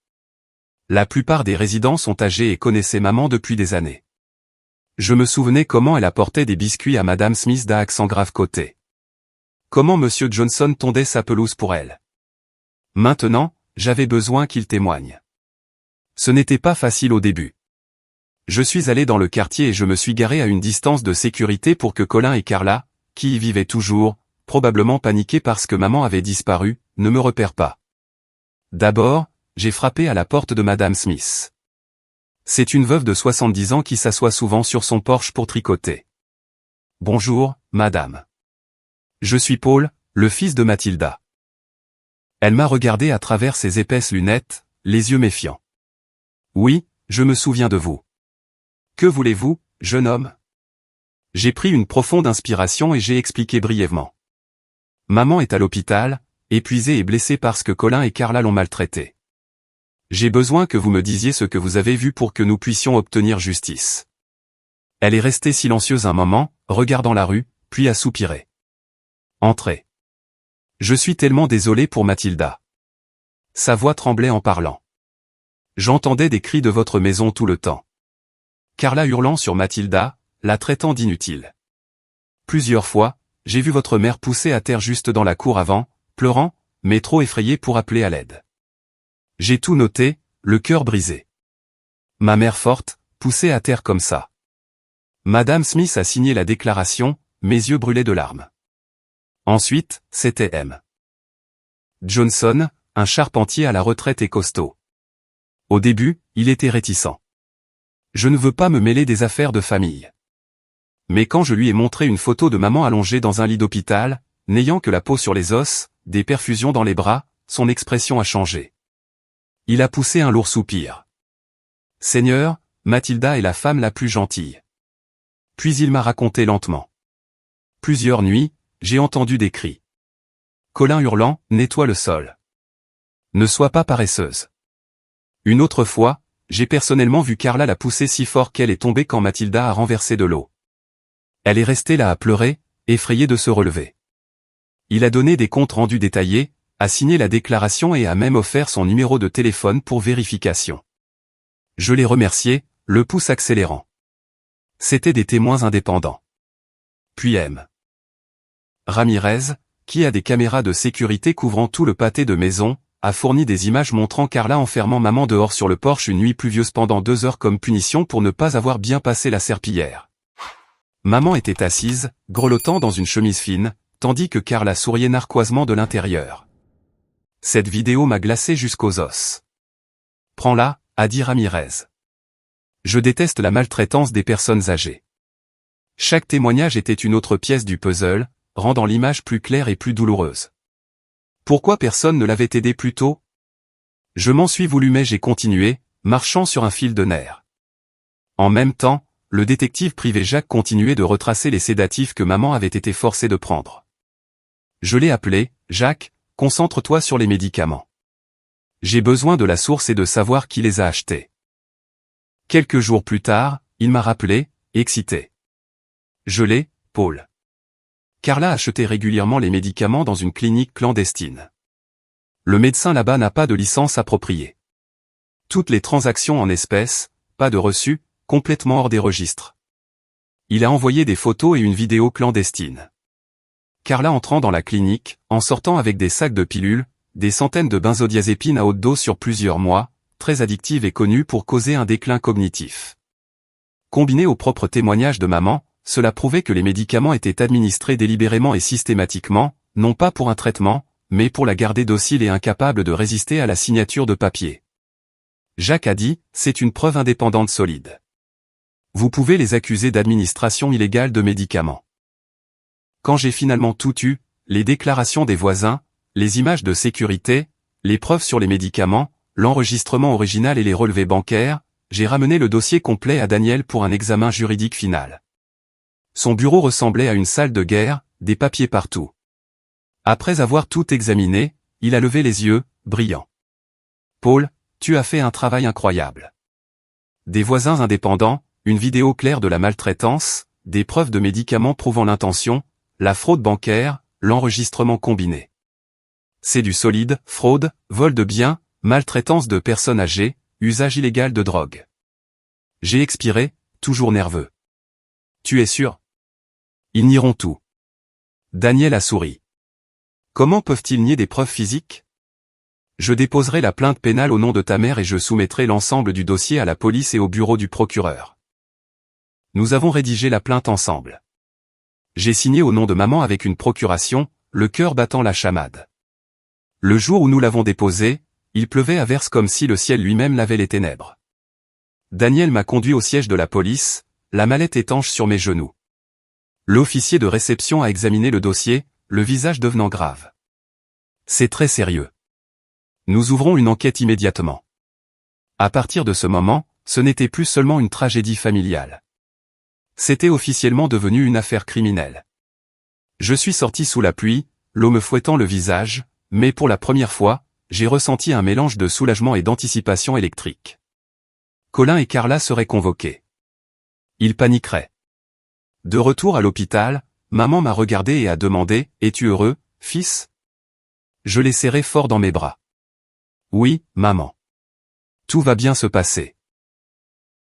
La plupart des résidents sont âgés et connaissaient maman depuis des années. Je me souvenais comment elle apportait des biscuits à Madame Smith d'un accent grave côté. Comment Monsieur Johnson tondait sa pelouse pour elle. Maintenant, j'avais besoin qu'il témoigne. Ce n'était pas facile au début. Je suis allé dans le quartier et je me suis garé à une distance de sécurité pour que Colin et Carla, qui y vivaient toujours, probablement paniqués parce que maman avait disparu, ne me repèrent pas. D'abord, j'ai frappé à la porte de Madame Smith. C'est une veuve de 70 ans qui s'assoit souvent sur son porche pour tricoter. « Bonjour, madame. Je suis Paul, le fils de Mathilda. » Elle m'a regardé à travers ses épaisses lunettes, les yeux méfiants. « Oui, je me souviens de vous. Que voulez-vous, jeune homme ?» J'ai pris une profonde inspiration et j'ai expliqué brièvement. Maman est à l'hôpital, épuisée et blessée parce que Colin et Carla l'ont maltraitée. J'ai besoin que vous me disiez ce que vous avez vu pour que nous puissions obtenir justice. Elle est restée silencieuse un moment, regardant la rue, puis a soupiré. Entrez. Je suis tellement désolé pour Mathilda. Sa voix tremblait en parlant. J'entendais des cris de votre maison tout le temps. Carla hurlant sur Mathilda, la traitant d'inutile. Plusieurs fois, j'ai vu votre mère pousser à terre juste dans la cour avant, pleurant, mais trop effrayée pour appeler à l'aide. J'ai tout noté, le cœur brisé. Ma mère forte, poussée à terre comme ça. Madame Smith a signé la déclaration, mes yeux brûlaient de larmes. Ensuite, c'était M. Johnson, un charpentier à la retraite et costaud. Au début, il était réticent. Je ne veux pas me mêler des affaires de famille. Mais quand je lui ai montré une photo de maman allongée dans un lit d'hôpital, n'ayant que la peau sur les os, des perfusions dans les bras, son expression a changé. Il a poussé un lourd soupir. « Seigneur, Mathilda est la femme la plus gentille. » Puis il m'a raconté lentement. Plusieurs nuits, j'ai entendu des cris. Colin hurlant, « Nettoie le sol. Ne sois pas paresseuse. » Une autre fois, j'ai personnellement vu Carla la pousser si fort qu'elle est tombée quand Mathilda a renversé de l'eau. Elle est restée là à pleurer, effrayée de se relever. Il a donné des comptes rendus détaillés, a signé la déclaration et a même offert son numéro de téléphone pour vérification. Je l'ai remercié, le pouce accélérant. C'étaient des témoins indépendants. Puis M. Ramirez, qui a des caméras de sécurité couvrant tout le pâté de maison, a fourni des images montrant Carla enfermant maman dehors sur le porche une nuit pluvieuse pendant 2 heures comme punition pour ne pas avoir bien passé la serpillière. Maman était assise, grelottant dans une chemise fine, tandis que Carla souriait narquoisement de l'intérieur. Cette vidéo m'a glacé jusqu'aux os. Prends-la, a dit Ramirez. Je déteste la maltraitance des personnes âgées. Chaque témoignage était une autre pièce du puzzle, rendant l'image plus claire et plus douloureuse. Pourquoi personne ne l'avait aidé plus tôt? Je m'en suis voulu mais j'ai continué, marchant sur un fil de nerfs. En même temps, le détective privé Jacques continuait de retracer les sédatifs que maman avait été forcée de prendre. Je l'ai appelé, Jacques, concentre-toi sur les médicaments. J'ai besoin de la source et de savoir qui les a achetés. Quelques jours plus tard, il m'a rappelé, excité. Je l'ai, Paul. Carla achetait régulièrement les médicaments dans une clinique clandestine. Le médecin là-bas n'a pas de licence appropriée. Toutes les transactions en espèces, pas de reçu, complètement hors des registres. Il a envoyé des photos et une vidéo clandestine. Carla entrant dans la clinique, en sortant avec des sacs de pilules, des centaines de benzodiazépines à haute dose sur plusieurs mois, très addictive et connue pour causer un déclin cognitif. Combiné aux propres témoignages de maman, cela prouvait que les médicaments étaient administrés délibérément et systématiquement, non pas pour un traitement, mais pour la garder docile et incapable de résister à la signature de papier. Jacques a dit, c'est une preuve indépendante solide. Vous pouvez les accuser d'administration illégale de médicaments. Quand j'ai finalement tout eu, les déclarations des voisins, les images de sécurité, les preuves sur les médicaments, l'enregistrement original et les relevés bancaires, j'ai ramené le dossier complet à Daniel pour un examen juridique final. Son bureau ressemblait à une salle de guerre, des papiers partout. Après avoir tout examiné, il a levé les yeux, brillant. Paul, tu as fait un travail incroyable. Des voisins indépendants, une vidéo claire de la maltraitance, des preuves de médicaments prouvant l'intention, la fraude bancaire, l'enregistrement combiné. C'est du solide, fraude, vol de biens, maltraitance de personnes âgées, usage illégal de drogue. J'ai expiré, toujours nerveux. Tu es sûr? Ils nieront tout. Daniel a souri. Comment peuvent-ils nier des preuves physiques? Je déposerai la plainte pénale au nom de ta mère et je soumettrai l'ensemble du dossier à la police et au bureau du procureur. Nous avons rédigé la plainte ensemble. J'ai signé au nom de maman avec une procuration, le cœur battant la chamade. Le jour où nous l'avons déposé, il pleuvait à verse comme si le ciel lui-même lavait les ténèbres. Daniel m'a conduit au siège de la police, la mallette étanche sur mes genoux. L'officier de réception a examiné le dossier, le visage devenant grave. C'est très sérieux. Nous ouvrons une enquête immédiatement. À partir de ce moment, ce n'était plus seulement une tragédie familiale. C'était officiellement devenu une affaire criminelle. Je suis sorti sous la pluie, l'eau me fouettant le visage, mais pour la première fois, j'ai ressenti un mélange de soulagement et d'anticipation électrique. Colin et Carla seraient convoqués. Ils paniqueraient. De retour à l'hôpital, maman m'a regardé et a demandé, « Es-tu heureux, fils ?» Je l'ai serré fort dans mes bras. « Oui, maman. Tout va bien se passer. »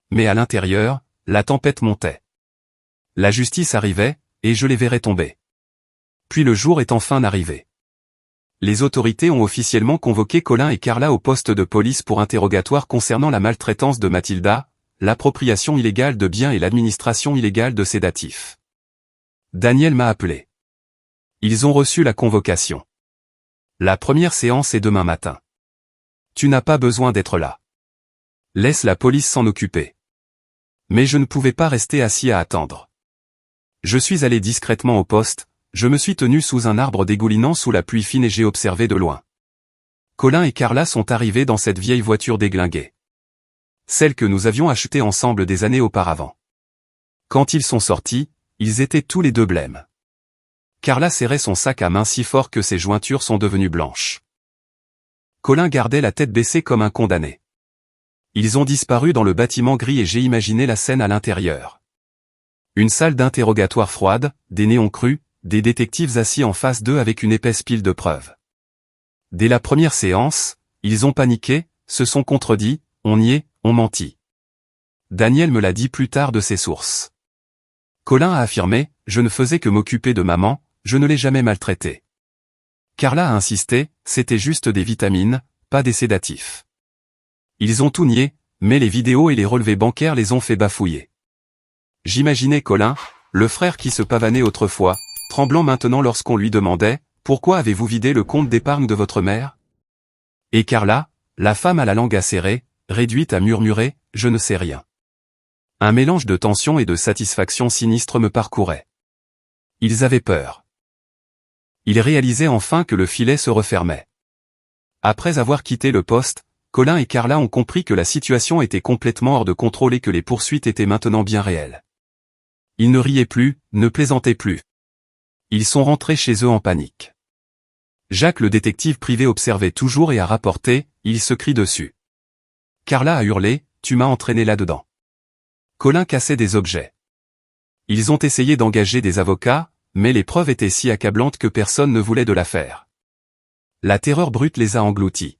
Mais à l'intérieur, la tempête montait. La justice arrivait, et je les verrais tomber. Puis le jour est enfin arrivé. Les autorités ont officiellement convoqué Colin et Carla au poste de police pour interrogatoire concernant la maltraitance de Mathilda, l'appropriation illégale de biens et l'administration illégale de sédatifs. Daniel m'a appelé. Ils ont reçu la convocation. La première séance est demain matin. Tu n'as pas besoin d'être là. Laisse la police s'en occuper. Mais je ne pouvais pas rester assis à attendre. Je suis allé discrètement au poste, je me suis tenu sous un arbre dégoulinant sous la pluie fine et j'ai observé de loin. Colin et Carla sont arrivés dans cette vieille voiture déglinguée. Celle que nous avions achetée ensemble des années auparavant. Quand ils sont sortis, ils étaient tous les deux blêmes. Carla serrait son sac à main si fort que ses jointures sont devenues blanches. Colin gardait la tête baissée comme un condamné. Ils ont disparu dans le bâtiment gris et j'ai imaginé la scène à l'intérieur. Une salle d'interrogatoire froide, des néons crus, des détectives assis en face d'eux avec une épaisse pile de preuves. Dès la première séance, ils ont paniqué, se sont contredits, ont nié, ont menti. Daniel me l'a dit plus tard de ses sources. Colin a affirmé, je ne faisais que m'occuper de maman, je ne l'ai jamais maltraitée. Carla a insisté, c'était juste des vitamines, pas des sédatifs. Ils ont tout nié, mais les vidéos et les relevés bancaires les ont fait bafouiller. J'imaginais Colin, Le frère qui se pavanait autrefois, tremblant maintenant lorsqu'on lui demandait « Pourquoi avez-vous vidé le compte d'épargne de votre mère ?» Et Carla, la femme à la langue acérée, réduite à murmurer « Je ne sais rien ». Un mélange de tension et de satisfaction sinistre me parcourait. Ils avaient peur. Ils réalisaient enfin que le filet se refermait. Après avoir quitté le poste, Colin et Carla ont compris que la situation était complètement hors de contrôle et que les poursuites étaient maintenant bien réelles. Ils ne riaient plus, ne plaisantaient plus. Ils sont rentrés chez eux en panique. Jacques le détective privé observait toujours et a rapporté, il se crie dessus. Carla a hurlé, tu m'as entraîné là-dedans. Colin cassait des objets. Ils ont essayé d'engager des avocats, mais les preuves étaient si accablantes que personne ne voulait de l'affaire. La terreur brute les a engloutis.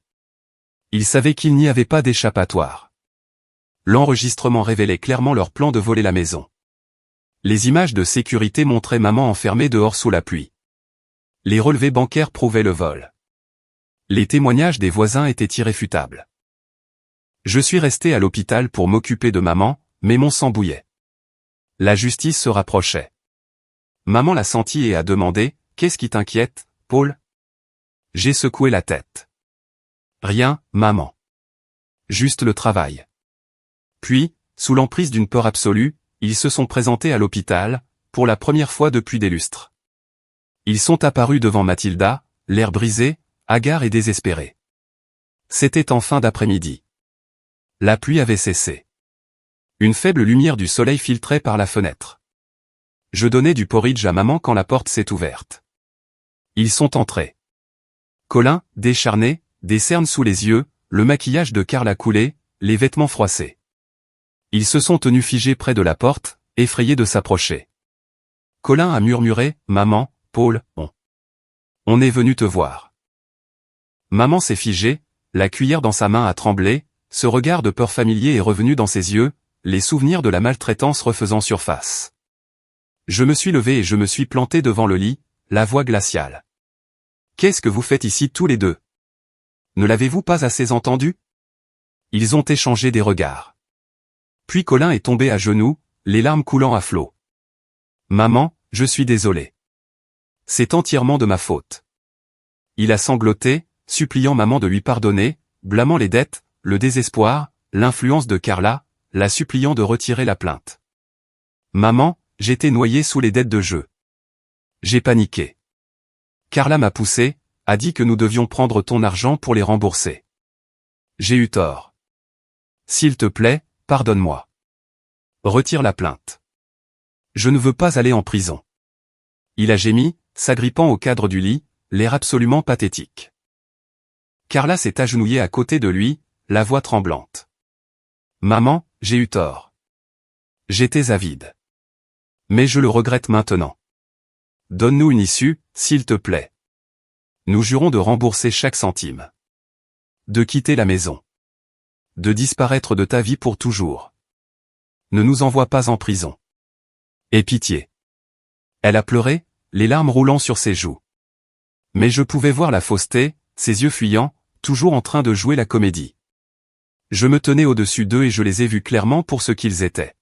Ils savaient qu'il n'y avait pas d'échappatoire. L'enregistrement révélait clairement leur plan de voler la maison. Les images de sécurité montraient maman enfermée dehors sous la pluie. Les relevés bancaires prouvaient le vol. Les témoignages des voisins étaient irréfutables. Je suis resté à l'hôpital pour m'occuper de maman, mais mon sang bouillait. La justice se rapprochait. Maman l'a senti et a demandé, « Qu'est-ce qui t'inquiète, Paul ?» J'ai secoué la tête. Rien, maman. Juste le travail. Puis, sous l'emprise d'une peur absolue, ils se sont présentés à l'hôpital, pour la première fois depuis des lustres. Ils sont apparus devant Mathilda, l'air brisé, hagard et désespéré. C'était en fin d'après-midi. La pluie avait cessé. Une faible lumière du soleil filtrait par la fenêtre. Je donnais du porridge à maman quand la porte s'est ouverte. Ils sont entrés. Colin, décharné, des cernes sous les yeux, le maquillage de Carla coulé, les vêtements froissés. Ils se sont tenus figés près de la porte, effrayés de s'approcher. Colin a murmuré, « Maman, Paul, on est venu te voir. » Maman s'est figée, la cuillère dans sa main a tremblé, ce regard de peur familier est revenu dans ses yeux, les souvenirs de la maltraitance refaisant surface. Je me suis levé et je me suis planté devant le lit, la voix glaciale. « Qu'est-ce que vous faites ici tous les deux? Ne l'avez-vous pas assez entendu ?» Ils ont échangé des regards. Puis Colin est tombé à genoux, les larmes coulant à flots. « Maman, je suis désolé. C'est entièrement de ma faute. » Il a sangloté, suppliant maman de lui pardonner, blâmant les dettes, le désespoir, l'influence de Carla, la suppliant de retirer la plainte. « Maman, j'étais noyé sous les dettes de jeu. J'ai paniqué. Carla m'a poussé, a dit que nous devions prendre ton argent pour les rembourser. J'ai eu tort. S'il te plaît, pardonne-moi. Retire la plainte. Je ne veux pas aller en prison. » Il a gémi, s'agrippant au cadre du lit, l'air absolument pathétique. Carla s'est agenouillée à côté de lui, la voix tremblante. « Maman, j'ai eu tort. J'étais avide. Mais je le regrette maintenant. Donne-nous une issue, s'il te plaît. Nous jurons de rembourser chaque centime. De quitter la maison. De disparaître de ta vie pour toujours. Ne nous envoie pas en prison. Aie pitié. » Elle a pleuré, les larmes roulant sur ses joues. Mais je pouvais voir la fausseté, ses yeux fuyants, toujours en train de jouer la comédie. Je me tenais au-dessus d'eux et je les ai vus clairement pour ce qu'ils étaient.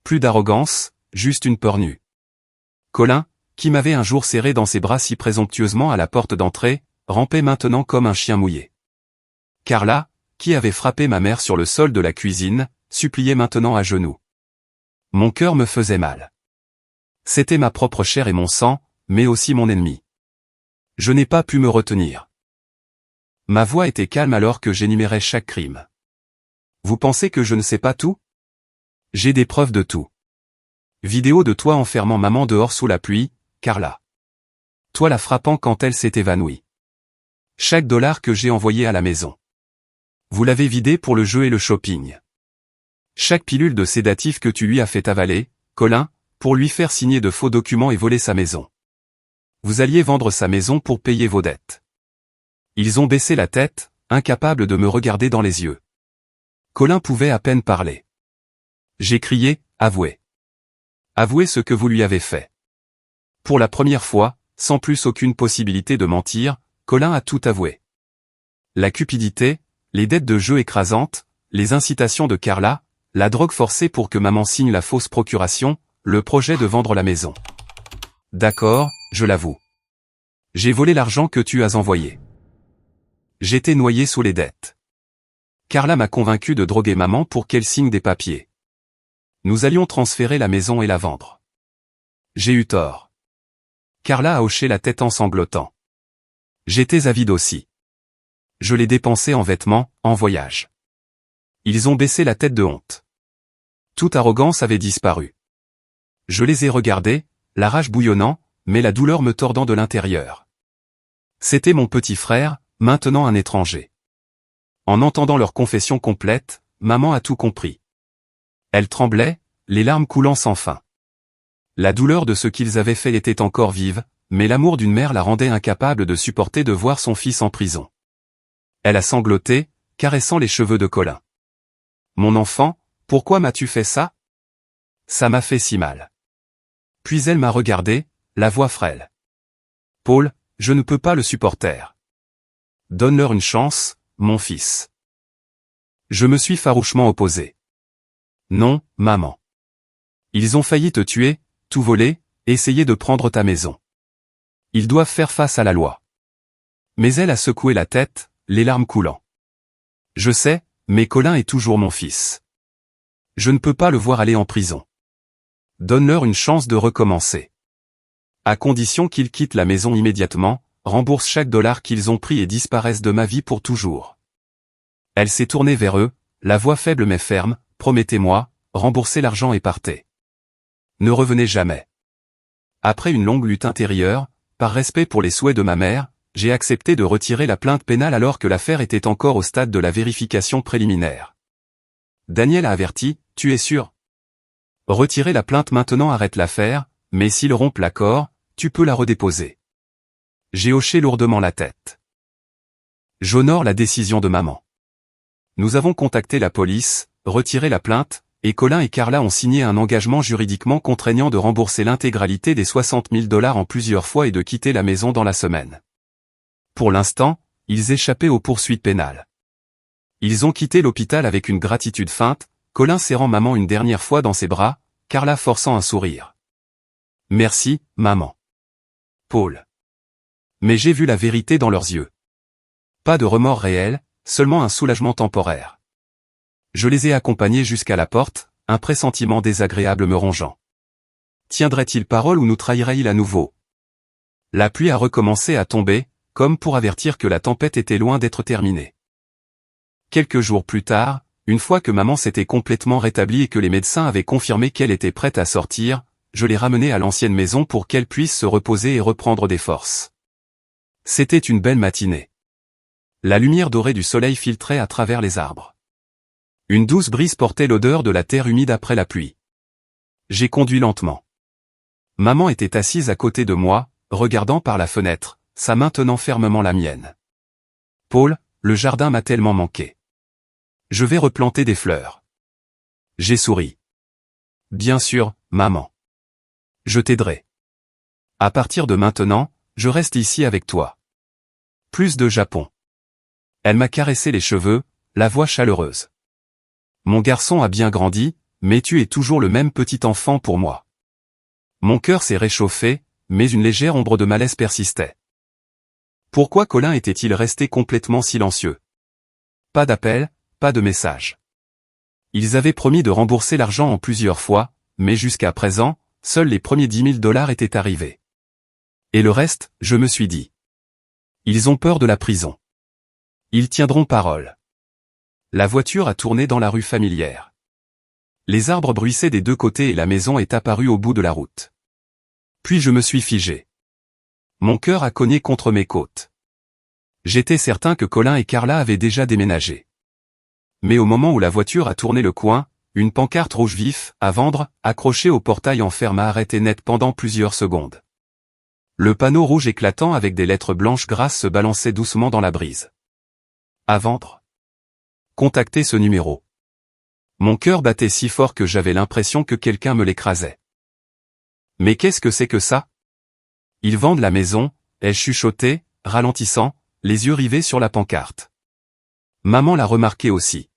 Plus d'arrogance, juste une peur nue. Colin, qui m'avait un jour serré dans ses bras si présomptueusement à la porte d'entrée, rampait maintenant comme un chien mouillé. Carla, qui avait frappé ma mère sur le sol de la cuisine, suppliait maintenant à genoux. Mon cœur me faisait mal. C'était ma propre chair et mon sang, mais aussi mon ennemi. Je n'ai pas pu me retenir. Ma voix était calme alors que j'énumérais chaque crime. Vous pensez que je ne sais pas tout? J'ai des preuves de tout. Vidéo de toi enfermant maman dehors sous la pluie, Carla. Toi la frappant quand elle s'est évanouie. Chaque dollar que j'ai envoyé à la maison. Vous l'avez vidé pour le jeu et le shopping. Chaque pilule de sédatif que tu lui as fait avaler, Colin, pour lui faire signer de faux documents et voler sa maison. Vous alliez vendre sa maison pour payer vos dettes. Ils ont baissé la tête, incapables de me regarder dans les yeux. Colin pouvait à peine parler. J'ai crié, avouez. Avouez ce que vous lui avez fait. Pour la première fois, sans plus aucune possibilité de mentir, Colin a tout avoué. La cupidité, les dettes de jeu écrasantes, les incitations de Carla, la drogue forcée pour que maman signe la fausse procuration, le projet de vendre la maison. D'accord, je l'avoue. J'ai volé l'argent que tu as envoyé. J'étais noyé sous les dettes. Carla m'a convaincu de droguer maman pour qu'elle signe des papiers. Nous allions transférer la maison et la vendre. J'ai eu tort. Carla a hoché la tête en sanglotant. J'étais avide aussi. Je l'ai dépensé en vêtements, en voyage. Ils ont baissé la tête de honte. Toute arrogance avait disparu. Je les ai regardés, la rage bouillonnant, mais la douleur me tordant de l'intérieur. C'était mon petit frère, maintenant un étranger. En entendant leur confession complète, maman a tout compris. Elle tremblait, les larmes coulant sans fin. La douleur de ce qu'ils avaient fait était encore vive, mais l'amour d'une mère la rendait incapable de supporter de voir son fils en prison. Elle a sangloté, caressant les cheveux de Colin. « Mon enfant, pourquoi m'as-tu fait ça ? Ça m'a fait si mal. » Puis elle m'a regardé, la voix frêle. « Paul, je ne peux pas le supporter. Donne-leur une chance, mon fils. » Je me suis farouchement opposé. « Non, maman. Ils ont failli te tuer, tout voler, essayer de prendre ta maison. Ils doivent faire face à la loi. » Mais elle a secoué la tête, les larmes coulant. « Je sais, mais Colin est toujours mon fils. Je ne peux pas le voir aller en prison. Donne-leur une chance de recommencer. À condition qu'ils quittent la maison immédiatement, rembourse chaque dollar qu'ils ont pris et disparaissent de ma vie pour toujours. » Elle s'est tournée vers eux, la voix faible mais ferme, « Promettez-moi, remboursez l'argent et partez. Ne revenez jamais. » Après une longue lutte intérieure, par respect pour les souhaits de ma mère, j'ai accepté de retirer la plainte pénale alors que l'affaire était encore au stade de la vérification préliminaire. Daniel a averti, « Tu es sûr ? Retirer la plainte maintenant arrête l'affaire, mais s'ils rompent l'accord, tu peux la redéposer. » J'ai hoché lourdement la tête. J'honore la décision de maman. Nous avons contacté la police, retiré la plainte, et Colin et Carla ont signé un engagement juridiquement contraignant de rembourser l'intégralité des 60 000 $ en plusieurs fois et de quitter la maison dans la semaine. Pour l'instant, ils échappaient aux poursuites pénales. Ils ont quitté l'hôpital avec une gratitude feinte, Colin serrant maman une dernière fois dans ses bras, Carla forçant un sourire. « Merci, maman. » Paul. Mais j'ai vu la vérité dans leurs yeux. Pas de remords réel, seulement un soulagement temporaire. Je les ai accompagnés jusqu'à la porte, un pressentiment désagréable me rongeant. Tiendrait-il parole ou nous trahirait-il à nouveau ? La pluie a recommencé à tomber, comme pour avertir que la tempête était loin d'être terminée. Quelques jours plus tard, une fois que maman s'était complètement rétablie et que les médecins avaient confirmé qu'elle était prête à sortir, je l'ai ramenée à l'ancienne maison pour qu'elle puisse se reposer et reprendre des forces. C'était une belle matinée. La lumière dorée du soleil filtrait à travers les arbres. Une douce brise portait l'odeur de la terre humide après la pluie. J'ai conduit lentement. Maman était assise à côté de moi, regardant par la fenêtre, sa main tenant fermement la mienne. « Paul, le jardin m'a tellement manqué. Je vais replanter des fleurs. » J'ai souri. « Bien sûr, maman. Je t'aiderai. À partir de maintenant, je reste ici avec toi. » Plus de Japon. Elle m'a caressé les cheveux, la voix chaleureuse. « Mon garçon a bien grandi, mais tu es toujours le même petit enfant pour moi. » Mon cœur s'est réchauffé, mais une légère ombre de malaise persistait. Pourquoi Colin était-il resté complètement silencieux? Pas d'appel, pas de message. Ils avaient promis de rembourser l'argent en plusieurs fois, mais jusqu'à présent, seuls les premiers 10 000 $ étaient arrivés. Et le reste, je me suis dit. Ils ont peur de la prison. Ils tiendront parole. La voiture a tourné dans la rue familière. Les arbres bruissaient des deux côtés et la maison est apparue au bout de la route. Puis je me suis figé. Mon cœur a cogné contre mes côtes. J'étais certain que Colin et Carla avaient déjà déménagé. Mais au moment où la voiture a tourné le coin, une pancarte rouge vif, à vendre, accrochée au portail en fer m'a arrêté net pendant plusieurs secondes. Le panneau rouge éclatant avec des lettres blanches grasses se balançait doucement dans la brise. À vendre. Contactez ce numéro. Mon cœur battait si fort que j'avais l'impression que quelqu'un me l'écrasait. Mais qu'est-ce que c'est que ça? Ils vendent la maison, ai-je chuchoté, ralentissant, les yeux rivés sur la pancarte. Maman l'a remarqué aussi.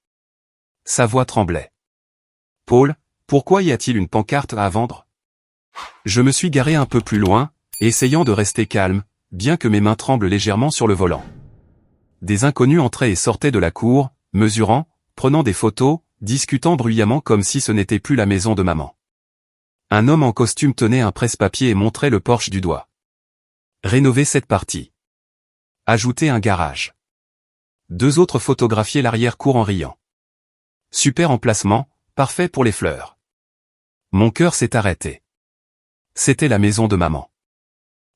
Sa voix tremblait. Paul, pourquoi y a-t-il une pancarte à vendre? Je me suis garé un peu plus loin, essayant de rester calme, bien que mes mains tremblent légèrement sur le volant. Des inconnus entraient et sortaient de la cour, mesurant, prenant des photos, discutant bruyamment comme si ce n'était plus la maison de maman. Un homme en costume tenait un presse-papier et montrait le porche du doigt. Rénover cette partie. Ajouter un garage. 2 autres photographiaient l'arrière-cour en riant. Super emplacement, parfait pour les fleurs. Mon cœur s'est arrêté. C'était la maison de maman.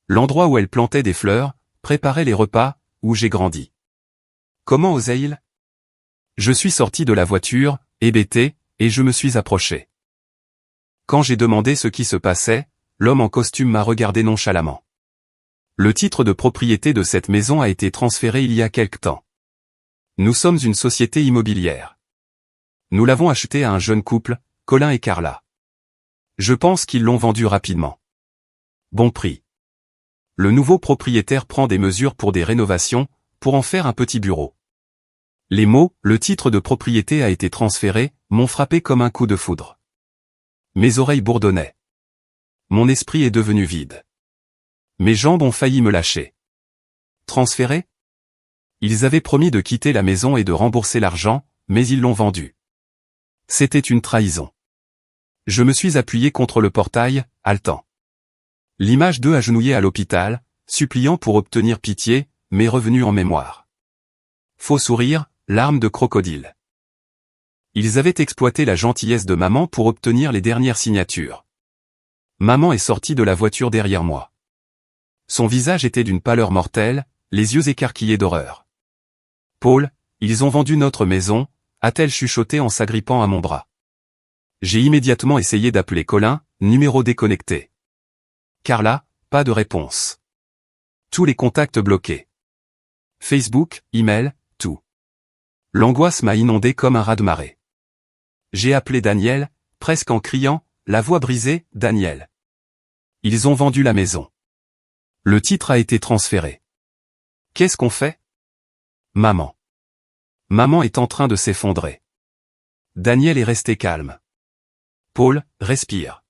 L'endroit où elle plantait des fleurs, préparait les repas, où j'ai grandi. Comment osait-il? Je suis sorti de la voiture, hébété, et je me suis approché. Quand j'ai demandé ce qui se passait, l'homme en costume m'a regardé nonchalamment. Le titre de propriété de cette maison a été transféré il y a quelque temps. Nous sommes une société immobilière. Nous l'avons acheté à un jeune couple, Colin et Carla. Je pense qu'ils l'ont vendu rapidement. Bon prix. Le nouveau propriétaire prend des mesures pour des rénovations, pour en faire un petit bureau. Les mots « le titre de propriété a été transféré » m'ont frappé comme un coup de foudre. Mes oreilles bourdonnaient. Mon esprit est devenu vide. Mes jambes ont failli me lâcher. Transféré? Ils avaient promis de quitter la maison et de rembourser l'argent, mais ils l'ont vendu. C'était une trahison. Je me suis appuyé contre le portail, haletant. L'image d'eux agenouillés à l'hôpital, suppliant pour obtenir pitié, m'est revenue en mémoire. Faux sourire, larmes de crocodile. Ils avaient exploité la gentillesse de maman pour obtenir les dernières signatures. Maman est sortie de la voiture derrière moi. Son visage était d'une pâleur mortelle, les yeux écarquillés d'horreur. « Paul, ils ont vendu notre maison », a-t-elle chuchoté en s'agrippant à mon bras. J'ai immédiatement essayé d'appeler Colin, numéro déconnecté. Carla, pas de réponse. Tous les contacts bloqués. Facebook, email, tout. L'angoisse m'a inondé comme un raz-de-marée. J'ai appelé Daniel, presque en criant, la voix brisée, « Daniel. Ils ont vendu la maison. Le titre a été transféré. Qu'est-ce qu'on fait? Maman. Maman est en train de s'effondrer. Daniel est resté calme. Paul, respire.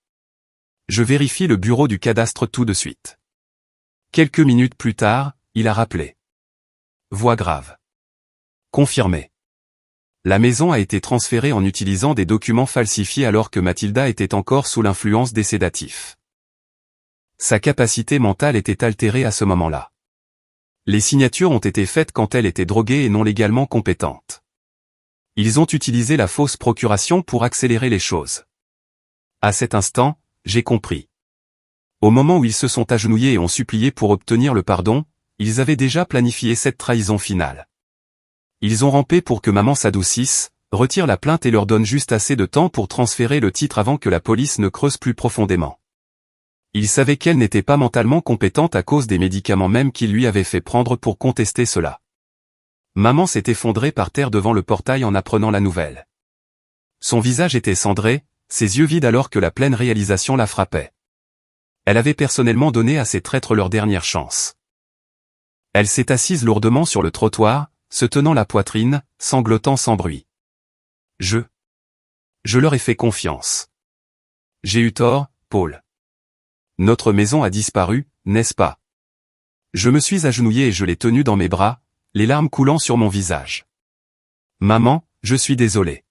Je vérifie le bureau du cadastre tout de suite. Quelques minutes plus tard, il a rappelé. Voix grave. Confirmé. La maison a été transférée en utilisant des documents falsifiés alors que Mathilda était encore sous l'influence des sédatifs. Sa capacité mentale était altérée à ce moment-là. Les signatures ont été faites quand elle était droguée et non légalement compétente. Ils ont utilisé la fausse procuration pour accélérer les choses. À cet instant, j'ai compris. Au moment où ils se sont agenouillés et ont supplié pour obtenir le pardon, ils avaient déjà planifié cette trahison finale. Ils ont rampé pour que maman s'adoucisse, retire la plainte et leur donne juste assez de temps pour transférer le titre avant que la police ne creuse plus profondément. Ils savaient qu'elle n'était pas mentalement compétente à cause des médicaments même qu'ils lui avaient fait prendre pour contester cela. Maman s'est effondrée par terre devant le portail en apprenant la nouvelle. Son visage était cendré, ses yeux vides alors que la pleine réalisation la frappait. Elle avait personnellement donné à ces traîtres leur dernière chance. Elle s'est assise lourdement sur le trottoir, se tenant la poitrine, sanglotant sans bruit. Je leur ai fait confiance. J'ai eu tort, Paul. Notre maison a disparu, n'est-ce pas? Je me suis agenouillé et je l'ai tenue dans mes bras, les larmes coulant sur mon visage. Maman, je suis désolé.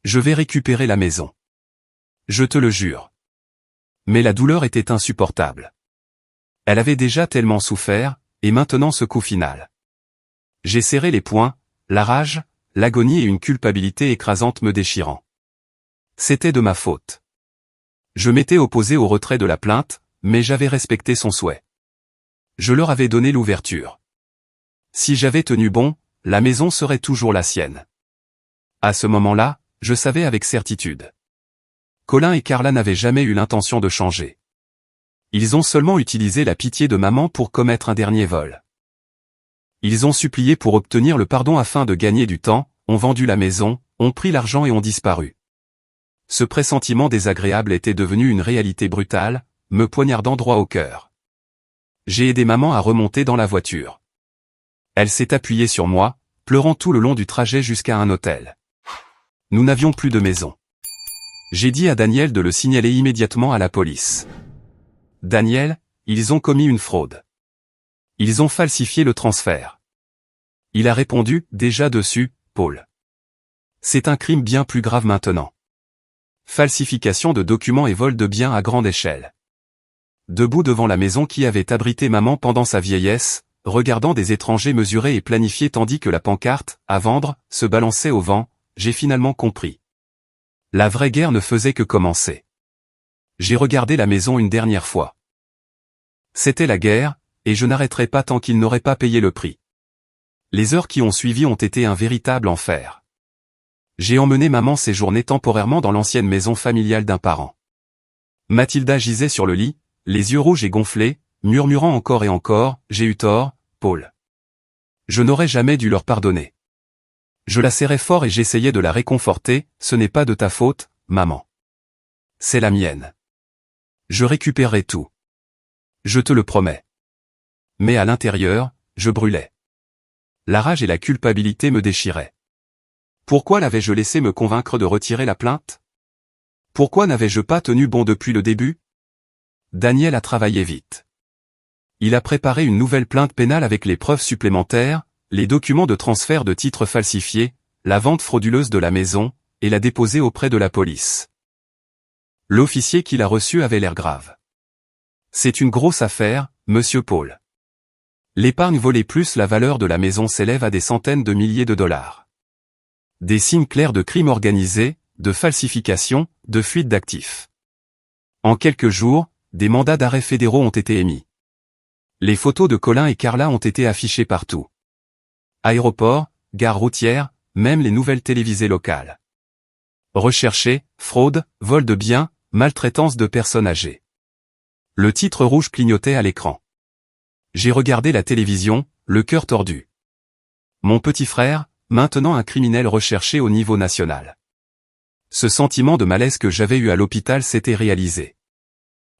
Je vais récupérer la maison. Je te le jure. Mais la douleur était insupportable. Elle avait déjà tellement souffert, et maintenant ce coup final. J'ai serré les poings, la rage, l'agonie et une culpabilité écrasante me déchirant. C'était de ma faute. Je m'étais opposé au retrait de la plainte, mais j'avais respecté son souhait. Je leur avais donné l'ouverture. Si j'avais tenu bon, la maison serait toujours la sienne. À ce moment-là, je savais avec certitude. Colin et Carla n'avaient jamais eu l'intention de changer. Ils ont seulement utilisé la pitié de maman pour commettre un dernier vol. Ils ont supplié pour obtenir le pardon afin de gagner du temps, ont vendu la maison, ont pris l'argent et ont disparu. Ce pressentiment désagréable était devenu une réalité brutale, me poignardant droit au cœur. J'ai aidé maman à remonter dans la voiture. Elle s'est appuyée sur moi, pleurant tout le long du trajet jusqu'à un hôtel. Nous n'avions plus de maison. J'ai dit à Daniel de le signaler immédiatement à la police. Daniel, ils ont commis une fraude. Ils ont falsifié le transfert. Il a répondu, déjà dessus, Paul. C'est un crime bien plus grave maintenant. Falsification de documents et vol de biens à grande échelle. Debout devant la maison qui avait abrité maman pendant sa vieillesse, regardant des étrangers mesurer et planifier tandis que la pancarte, à vendre, se balançait au vent, j'ai finalement compris. La vraie guerre ne faisait que commencer. J'ai regardé la maison une dernière fois. C'était la guerre, et je n'arrêterai pas tant qu'ils n'auraient pas payé le prix. Les heures qui ont suivi ont été un véritable enfer. J'ai emmené maman séjourner temporairement dans l'ancienne maison familiale d'un parent. Mathilda gisait sur le lit, les yeux rouges et gonflés, murmurant encore et encore, « J'ai eu tort, Paul. Je n'aurais jamais dû leur pardonner. » Je la serrais fort et j'essayais de la réconforter, « Ce n'est pas de ta faute, maman. C'est la mienne. Je récupérerai tout. Je te le promets. » Mais à l'intérieur, je brûlais. La rage et la culpabilité me déchiraient. Pourquoi l'avais-je laissé me convaincre de retirer la plainte? Pourquoi n'avais-je pas tenu bon depuis le début? Daniel a travaillé vite. Il a préparé une nouvelle plainte pénale avec les preuves supplémentaires, les documents de transfert de titres falsifiés, la vente frauduleuse de la maison, et l'a déposée auprès de la police. L'officier qui l'a reçu avait l'air grave. C'est une grosse affaire, monsieur Paul. L'épargne volée plus la valeur de la maison s'élève à des centaines de milliers de dollars. Des signes clairs de crime organisé, de falsification, de fuite d'actifs. En quelques jours, des mandats d'arrêt fédéraux ont été émis. Les photos de Colin et Carla ont été affichées partout. Aéroports, gares routières, même les nouvelles télévisées locales. Recherchés, fraude, vol de biens, maltraitance de personnes âgées. Le titre rouge clignotait à l'écran. J'ai regardé la télévision, le cœur tordu. Mon petit frère, maintenant un criminel recherché au niveau national. Ce sentiment de malaise que j'avais eu à l'hôpital s'était réalisé.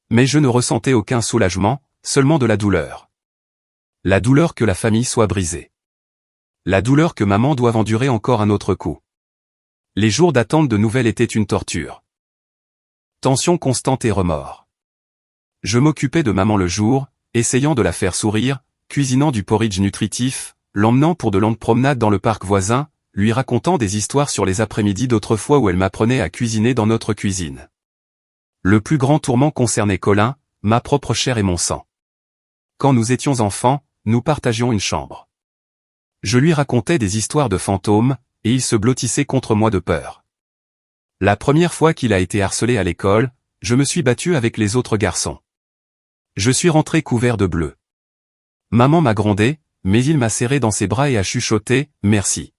Mais je ne ressentais aucun soulagement, seulement de la douleur. La douleur que la famille soit brisée. La douleur que maman doive endurer encore un autre coup. Les jours d'attente de nouvelles étaient une torture. Tension constante et remords. Je m'occupais de maman le jour, essayant de la faire sourire, cuisinant du porridge nutritif, l'emmenant pour de longues promenades dans le parc voisin, lui racontant des histoires sur les après-midi d'autrefois où elle m'apprenait à cuisiner dans notre cuisine. Le plus grand tourment concernait Colin, ma propre chair et mon sang. Quand nous étions enfants, nous partagions une chambre. Je lui racontais des histoires de fantômes, et il se blottissait contre moi de peur. La première fois qu'il a été harcelé à l'école, je me suis battu avec les autres garçons. Je suis rentré couvert de bleu. Maman m'a grondé, mais il m'a serré dans ses bras et a chuchoté, « Merci ».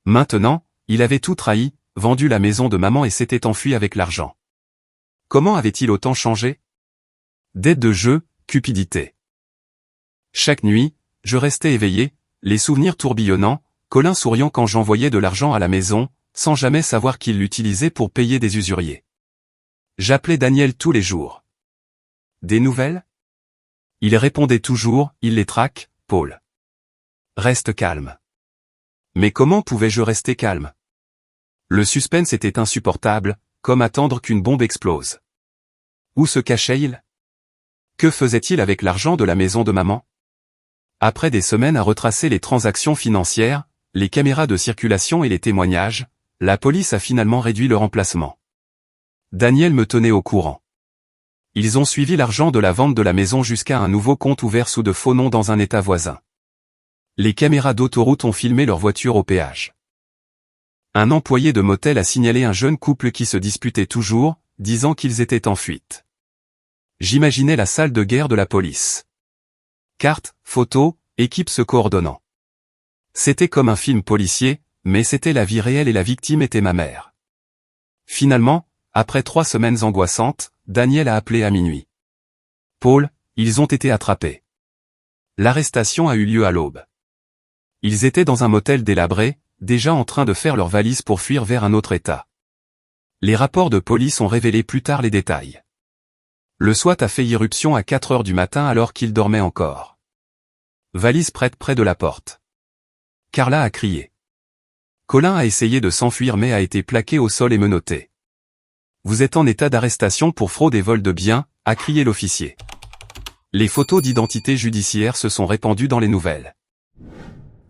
Maintenant, il avait tout trahi, vendu la maison de maman et s'était enfui avec l'argent. Comment avait-il autant changé? Dette de jeu, cupidité. Chaque nuit, je restais éveillé, les souvenirs tourbillonnants, Colin souriant quand j'envoyais de l'argent à la maison, sans jamais savoir qu'il l'utilisait pour payer des usuriers. J'appelais Daniel tous les jours. Des nouvelles? Il répondait toujours, il les traque, Paul. Reste calme. Mais comment pouvais-je rester calme? Le suspense était insupportable, comme attendre qu'une bombe explose. Où se cachait-il? Que faisait-il avec l'argent de la maison de maman? Après des semaines à retracer les transactions financières, les caméras de circulation et les témoignages, la police a finalement réduit le remplacement. Daniel me tenait au courant. Ils ont suivi l'argent de la vente de la maison jusqu'à un nouveau compte ouvert sous de faux noms dans un état voisin. Les caméras d'autoroute ont filmé leur voiture au péage. Un employé de motel a signalé un jeune couple qui se disputait toujours, disant qu'ils étaient en fuite. J'imaginais la salle de guerre de la police. Cartes, photos, équipes se coordonnant. C'était comme un film policier, mais c'était la vie réelle et la victime était ma mère. Finalement, après 3 semaines angoissantes, Daniel a appelé à minuit. Paul, ils ont été attrapés. L'arrestation a eu lieu à l'aube. Ils étaient dans un motel délabré, déjà en train de faire leurs valises pour fuir vers un autre état. Les rapports de police ont révélé plus tard les détails. Le SWAT a fait irruption à 4 heures du matin alors qu'ils dormaient encore. Valise prête près de la porte. Carla a crié. Colin a essayé de s'enfuir mais a été plaqué au sol et menotté. Vous êtes en état d'arrestation pour fraude et vol de biens, a crié l'officier. Les photos d'identité judiciaire se sont répandues dans les nouvelles.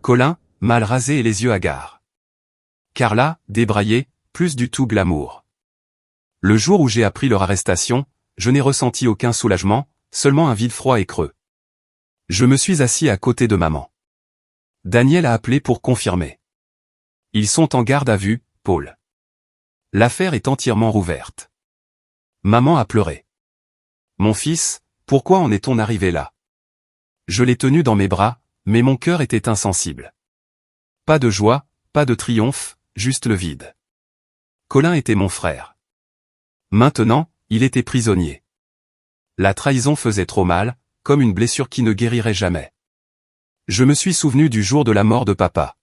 Colin, mal rasé et les yeux hagards. Carla, débraillée, plus du tout glamour. Le jour où j'ai appris leur arrestation, je n'ai ressenti aucun soulagement, seulement un vide froid et creux. Je me suis assis à côté de maman. Daniel a appelé pour confirmer. Ils sont en garde à vue, Paul. L'affaire est entièrement rouverte. Maman a pleuré. Mon fils, pourquoi en est-on arrivé là? Je l'ai tenu dans mes bras, mais mon cœur était insensible. Pas de joie, pas de triomphe, juste le vide. Colin était mon frère. Maintenant, il était prisonnier. La trahison faisait trop mal, comme une blessure qui ne guérirait jamais. Je me suis souvenu du jour de la mort de papa.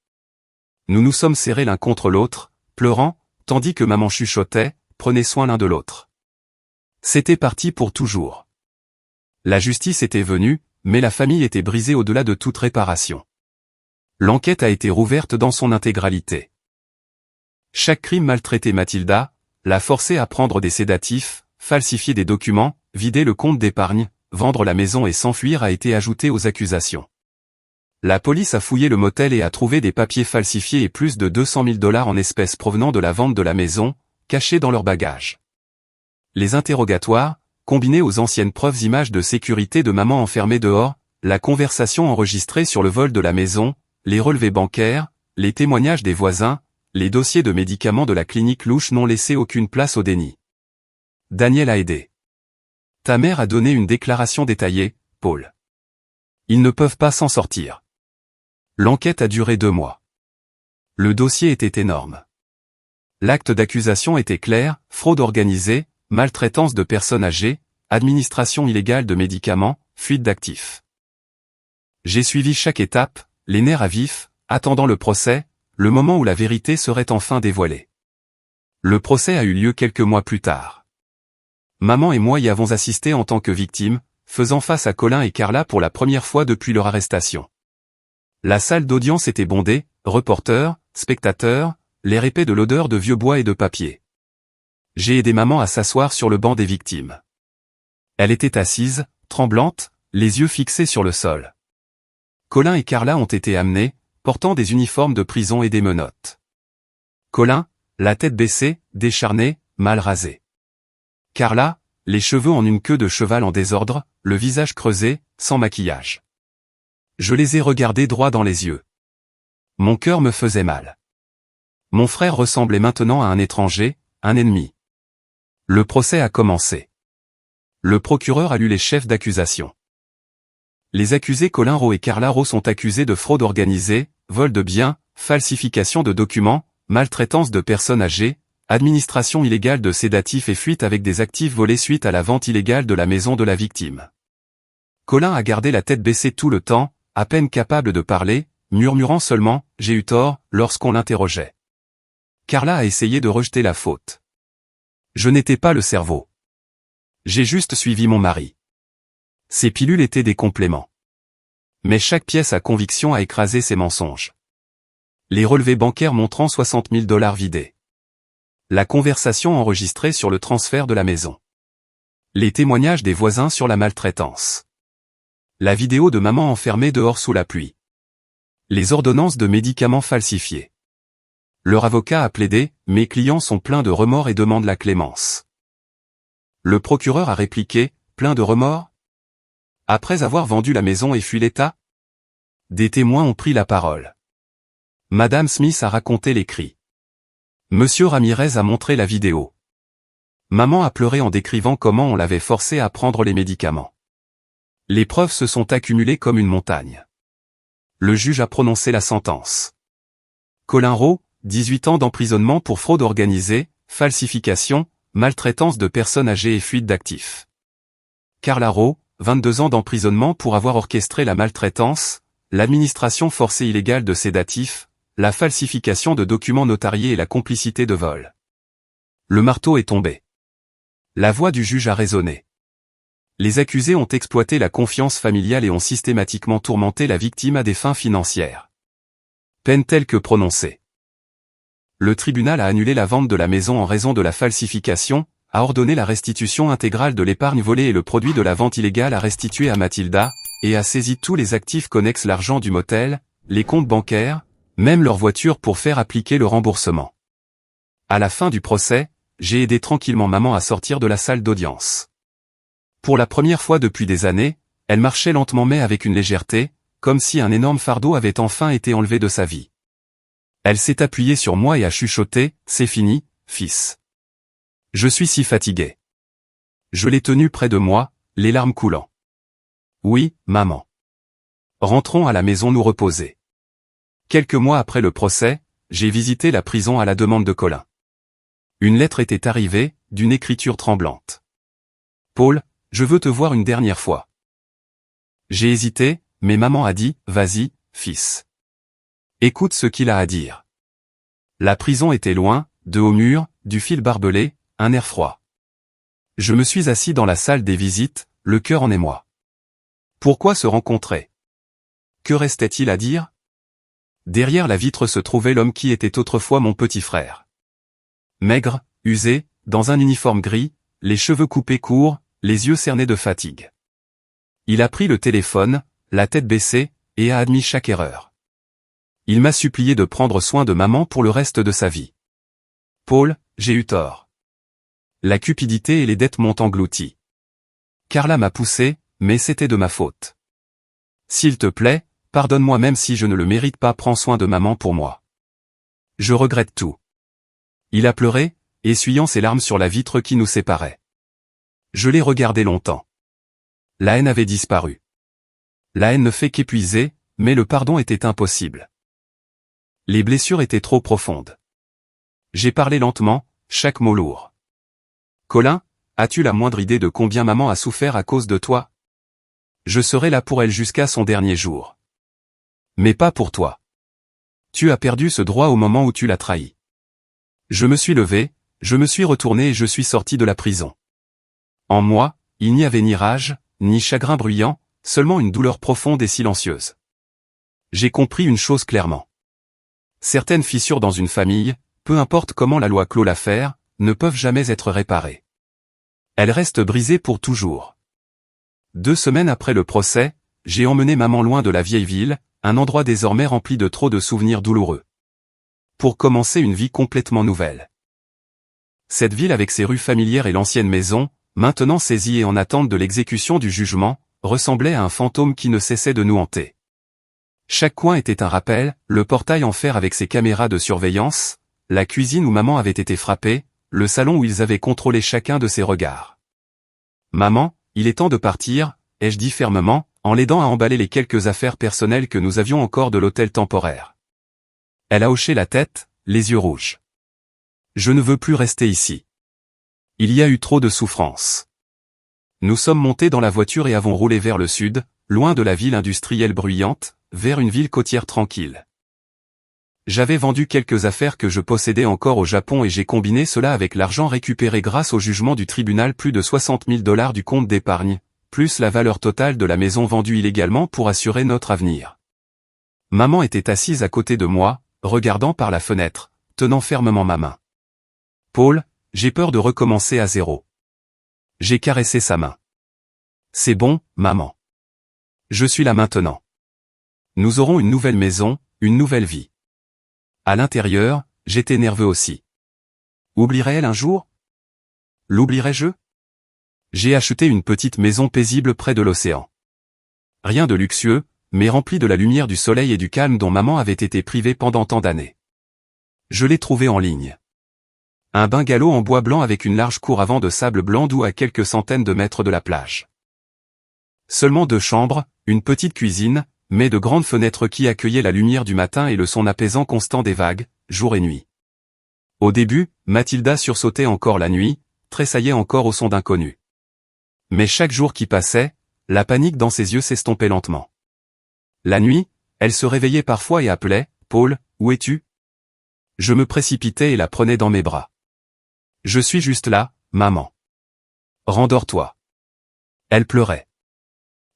Nous nous sommes serrés l'un contre l'autre, pleurant, tandis que maman chuchotait, prenez soin l'un de l'autre. C'était parti pour toujours. La justice était venue, mais la famille était brisée au-delà de toute réparation. L'enquête a été rouverte dans son intégralité. Chaque crime maltraité Mathilda, l'a forcé à prendre des sédatifs, falsifier des documents, vider le compte d'épargne, vendre la maison et s'enfuir a été ajouté aux accusations. La police a fouillé le motel et a trouvé des papiers falsifiés et plus de 200 000 $ en espèces provenant de la vente de la maison, cachés dans leurs bagages. Les interrogatoires, combinés aux anciennes preuves images de sécurité de maman enfermée dehors, la conversation enregistrée sur le vol de la maison, les relevés bancaires, les témoignages des voisins, les dossiers de médicaments de la clinique louche n'ont laissé aucune place au déni. Daniel a aidé. Ta mère a donné une déclaration détaillée, Paul. Ils ne peuvent pas s'en sortir. L'enquête a duré 2 mois. Le dossier était énorme. L'acte d'accusation était clair, fraude organisée, maltraitance de personnes âgées, administration illégale de médicaments, fuite d'actifs. J'ai suivi chaque étape, les nerfs à vif, attendant le procès, le moment où la vérité serait enfin dévoilée. Le procès a eu lieu quelques mois plus tard. Maman et moi y avons assisté en tant que victimes, faisant face à Colin et Carla pour la première fois depuis leur arrestation. La salle d'audience était bondée, reporters, spectateurs, l'air épais de l'odeur de vieux bois et de papier. J'ai aidé maman à s'asseoir sur le banc des victimes. Elle était assise, tremblante, les yeux fixés sur le sol. Colin et Carla ont été amenés, portant des uniformes de prison et des menottes. Colin, la tête baissée, décharné, mal rasé. Carla, les cheveux en une queue de cheval en désordre, le visage creusé, sans maquillage. Je les ai regardés droit dans les yeux. Mon cœur me faisait mal. Mon frère ressemblait maintenant à un étranger, un ennemi. Le procès a commencé. Le procureur a lu les chefs d'accusation. Les accusés Colin Rowe et Carla Rowe sont accusés de fraude organisée, vol de biens, falsification de documents, maltraitance de personnes âgées, administration illégale de sédatifs et fuite avec des actifs volés suite à la vente illégale de la maison de la victime. Colin a gardé la tête baissée tout le temps, à peine capable de parler, murmurant seulement « j'ai eu tort » lorsqu'on l'interrogeait. Carla a essayé de rejeter la faute. Je n'étais pas le cerveau. J'ai juste suivi mon mari. Ces pilules étaient des compléments. Mais chaque pièce à conviction a écrasé ses mensonges. Les relevés bancaires montrant 60 000 $ vidés. La conversation enregistrée sur le transfert de la maison. Les témoignages des voisins sur la maltraitance. La vidéo de maman enfermée dehors sous la pluie. Les ordonnances de médicaments falsifiés. Leur avocat a plaidé, mes clients sont pleins de remords et demandent la clémence. Le procureur a répliqué, plein de remords? Après avoir vendu la maison et fui l'État? Des témoins ont pris la parole. Madame Smith a raconté les cris. Monsieur Ramirez a montré la vidéo. Maman a pleuré en décrivant comment on l'avait forcée à prendre les médicaments. Les preuves se sont accumulées comme une montagne. Le juge a prononcé la sentence. Colin Rowe, 18 ans d'emprisonnement pour fraude organisée, falsification, maltraitance de personnes âgées et fuite d'actifs. Carla Rowe, 22 ans d'emprisonnement pour avoir orchestré la maltraitance, l'administration forcée illégale de sédatifs, la falsification de documents notariés et la complicité de vol. Le marteau est tombé. La voix du juge a résonné. Les accusés ont exploité la confiance familiale et ont systématiquement tourmenté la victime à des fins financières. Peine telle que prononcée. Le tribunal a annulé la vente de la maison en raison de la falsification, a ordonné la restitution intégrale de l'épargne volée et le produit de la vente illégale à restituer à Mathilda, et a saisi tous les actifs connexes, l'argent du motel, les comptes bancaires, même leur voiture pour faire appliquer le remboursement. À la fin du procès, j'ai aidé tranquillement maman à sortir de la salle d'audience. Pour la première fois depuis des années, elle marchait lentement mais avec une légèreté, comme si un énorme fardeau avait enfin été enlevé de sa vie. Elle s'est appuyée sur moi et a chuchoté, « C'est fini, fils. Je suis si fatigué. » Je l'ai tenue près de moi, les larmes coulant. « Oui, maman. Rentrons à la maison nous reposer. » Quelques mois après le procès, j'ai visité la prison à la demande de Colin. Une lettre était arrivée, d'une écriture tremblante. « Paul, je veux te voir une dernière fois. » J'ai hésité, mais maman a dit, « Vas-y, fils. Écoute ce qu'il a à dire. » La prison était loin, de hauts murs, du fil barbelé, un air froid. Je me suis assis dans la salle des visites, le cœur en émoi. Pourquoi se rencontrer? Que restait-il à dire? Derrière la vitre se trouvait l'homme qui était autrefois mon petit frère. Maigre, usé, dans un uniforme gris, les cheveux coupés courts, les yeux cernés de fatigue. Il a pris le téléphone, la tête baissée, et a admis chaque erreur. Il m'a supplié de prendre soin de maman pour le reste de sa vie. Paul, j'ai eu tort. La cupidité et les dettes m'ont englouti. Carla m'a poussé, mais c'était de ma faute. S'il te plaît, pardonne-moi même si je ne le mérite pas, prends soin de maman pour moi. Je regrette tout. Il a pleuré, essuyant ses larmes sur la vitre qui nous séparait. Je l'ai regardé longtemps. La haine avait disparu. La haine ne fait qu'épuiser, mais le pardon était impossible. Les blessures étaient trop profondes. J'ai parlé lentement, chaque mot lourd. Colin, as-tu la moindre idée de combien maman a souffert à cause de toi? Je serai là pour elle jusqu'à son dernier jour. Mais pas pour toi. Tu as perdu ce droit au moment où tu l'as trahi. Je me suis levé, je me suis retourné et je suis sorti de la prison. En moi, il n'y avait ni rage, ni chagrin bruyant, seulement une douleur profonde et silencieuse. J'ai compris une chose clairement. Certaines fissures dans une famille, peu importe comment la loi clôt l'affaire, ne peuvent jamais être réparées. Elles restent brisées pour toujours. 2 semaines après le procès, j'ai emmené maman loin de la vieille ville, un endroit désormais rempli de trop de souvenirs douloureux. Pour commencer une vie complètement nouvelle. Cette ville avec ses rues familières et l'ancienne maison, maintenant saisie et en attente de l'exécution du jugement, ressemblait à un fantôme qui ne cessait de nous hanter. Chaque coin était un rappel, le portail en fer avec ses caméras de surveillance, la cuisine où maman avait été frappée, le salon où ils avaient contrôlé chacun de ses regards. « Maman, il est temps de partir », ai-je dit fermement, en l'aidant à emballer les quelques affaires personnelles que nous avions encore de l'hôtel temporaire. Elle a hoché la tête, les yeux rouges. « Je ne veux plus rester ici. Il y a eu trop de souffrance. » Nous sommes montés dans la voiture et avons roulé vers le sud, loin de la ville industrielle bruyante, vers une ville côtière tranquille. J'avais vendu quelques affaires que je possédais encore au Japon et j'ai combiné cela avec l'argent récupéré grâce au jugement du tribunal, plus de 60 000 $ du compte d'épargne, plus la valeur totale de la maison vendue illégalement pour assurer notre avenir. Maman était assise à côté de moi, regardant par la fenêtre, tenant fermement ma main. « Paul, j'ai peur de recommencer à zéro. » J'ai caressé sa main. « C'est bon, maman. Je suis là maintenant. Nous aurons une nouvelle maison, une nouvelle vie. » À l'intérieur, j'étais nerveux aussi. Oublierait-elle un jour? L'oublierais-je? J'ai acheté une petite maison paisible près de l'océan. Rien de luxueux, mais rempli de la lumière du soleil et du calme dont maman avait été privée pendant tant d'années. Je l'ai trouvé en ligne. Un bungalow en bois blanc avec une large cour avant de sable blanc doux à quelques centaines de mètres de la plage. Seulement 2 chambres, une petite cuisine, mais de grandes fenêtres qui accueillaient la lumière du matin et le son apaisant constant des vagues, jour et nuit. Au début, Mathilda sursautait encore la nuit, tressaillait encore au son d'inconnus. Mais chaque jour qui passait, la panique dans ses yeux s'estompait lentement. La nuit, elle se réveillait parfois et appelait, « Paul, où es-tu » Je me précipitais et la prenais dans mes bras. « Je suis juste là, maman. Rendors-toi. » Elle pleurait.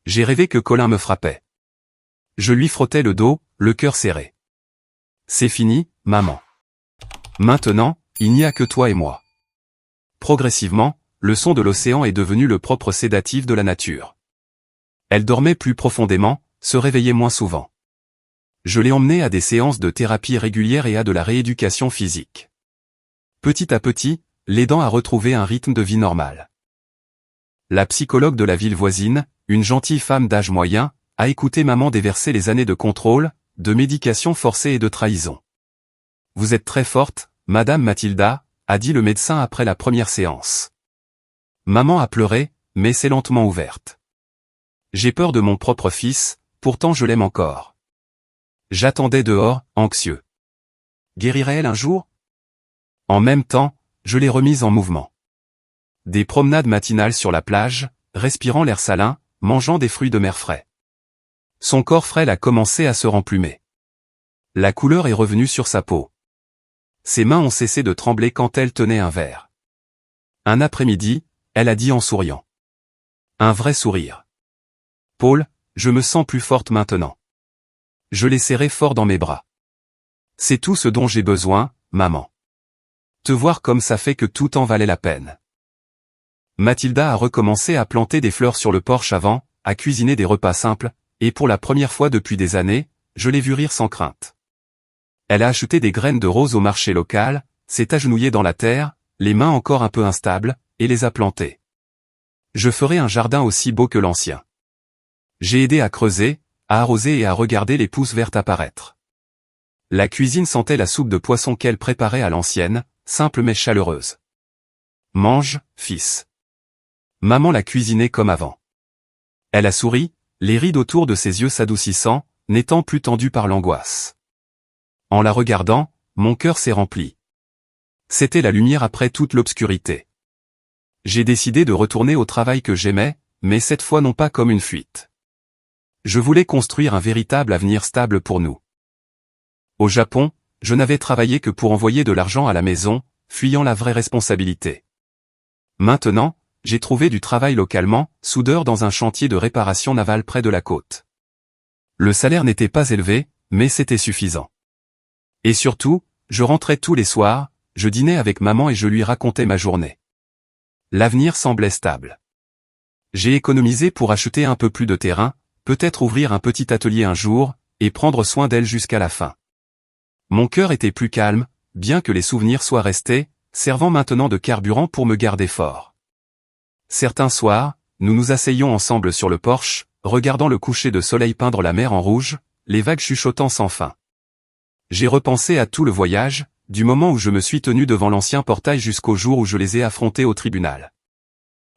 J'ai rêvé que Colin me frappait. Je lui frottais le dos, le cœur serré. « C'est fini, maman. Maintenant, il n'y a que toi et moi. Progressivement, le son de l'océan est devenu le propre sédatif de la nature. Elle dormait plus profondément, se réveillait moins souvent. Je l'ai emmenée à des séances de thérapie régulières et à de la rééducation physique. Petit à petit, l'aidant à retrouver un rythme de vie normal. La psychologue de la ville voisine, une gentille femme d'âge moyen, a écouté maman déverser les années de contrôle, de médication forcée et de trahison. « Vous êtes très forte, Madame Mathilda », a dit le médecin après la première séance. Maman a pleuré, mais s'est lentement ouverte. J'ai peur de mon propre fils, pourtant je l'aime encore. J'attendais dehors, anxieux. Guérirait-elle un jour? En même temps, je l'ai remise en mouvement. Des promenades matinales sur la plage, respirant l'air salin, mangeant des fruits de mer frais. Son corps frêle a commencé à se remplumer. La couleur est revenue sur sa peau. Ses mains ont cessé de trembler quand elle tenait un verre. Un après-midi, elle a dit en souriant. Un vrai sourire. Paul, je me sens plus forte maintenant. Je l'ai serré fort dans mes bras. C'est tout ce dont j'ai besoin, maman. Te voir comme ça fait que tout en valait la peine. Mathilda a recommencé à planter des fleurs sur le porche avant, à cuisiner des repas simples, et pour la première fois depuis des années, je l'ai vue rire sans crainte. Elle a acheté des graines de roses au marché local, s'est agenouillée dans la terre, les mains encore un peu instables, et les a plantées. Je ferai un jardin aussi beau que l'ancien. J'ai aidé à creuser, à arroser et à regarder les pousses vertes apparaître. La cuisine sentait la soupe de poisson qu'elle préparait à l'ancienne, simple mais chaleureuse. Mange, fils. Maman l'a cuisinée comme avant. Elle a souri, les rides autour de ses yeux s'adoucissant, n'étant plus tendues par l'angoisse. En la regardant, mon cœur s'est rempli. C'était la lumière après toute l'obscurité. J'ai décidé de retourner au travail que j'aimais, mais cette fois non pas comme une fuite. Je voulais construire un véritable avenir stable pour nous. Au Japon, je n'avais travaillé que pour envoyer de l'argent à la maison, fuyant la vraie responsabilité. Maintenant, j'ai trouvé du travail localement, soudeur dans un chantier de réparation navale près de la côte. Le salaire n'était pas élevé, mais c'était suffisant. Et surtout, je rentrais tous les soirs, je dînais avec maman et je lui racontais ma journée. L'avenir semblait stable. J'ai économisé pour acheter un peu plus de terrain, peut-être ouvrir un petit atelier un jour, et prendre soin d'elle jusqu'à la fin. Mon cœur était plus calme, bien que les souvenirs soient restés, servant maintenant de carburant pour me garder fort. Certains soirs, nous nous asseyions ensemble sur le porche, regardant le coucher de soleil peindre la mer en rouge, les vagues chuchotant sans fin. J'ai repensé à tout le voyage, du moment où je me suis tenu devant l'ancien portail jusqu'au jour où je les ai affrontés au tribunal.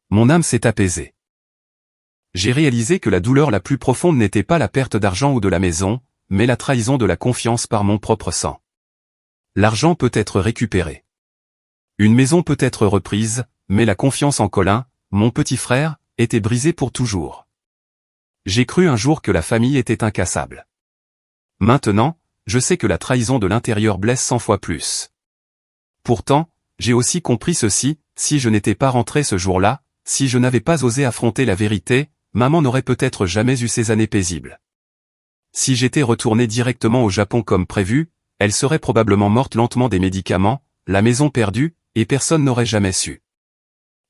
Mon âme s'est apaisée. J'ai réalisé que la douleur la plus profonde n'était pas la perte d'argent ou de la maison, mais la trahison de la confiance par mon propre sang. L'argent peut être récupéré. Une maison peut être reprise, mais la confiance en Colin, mon petit frère, était brisée pour toujours. J'ai cru un jour que la famille était incassable. Maintenant, je sais que la trahison de l'intérieur blesse 100 fois plus. Pourtant, j'ai aussi compris ceci, si je n'étais pas rentré ce jour-là, si je n'avais pas osé affronter la vérité, maman n'aurait peut-être jamais eu ces années paisibles. Si j'étais retourné directement au Japon comme prévu, elle serait probablement morte lentement des médicaments, la maison perdue, et personne n'aurait jamais su.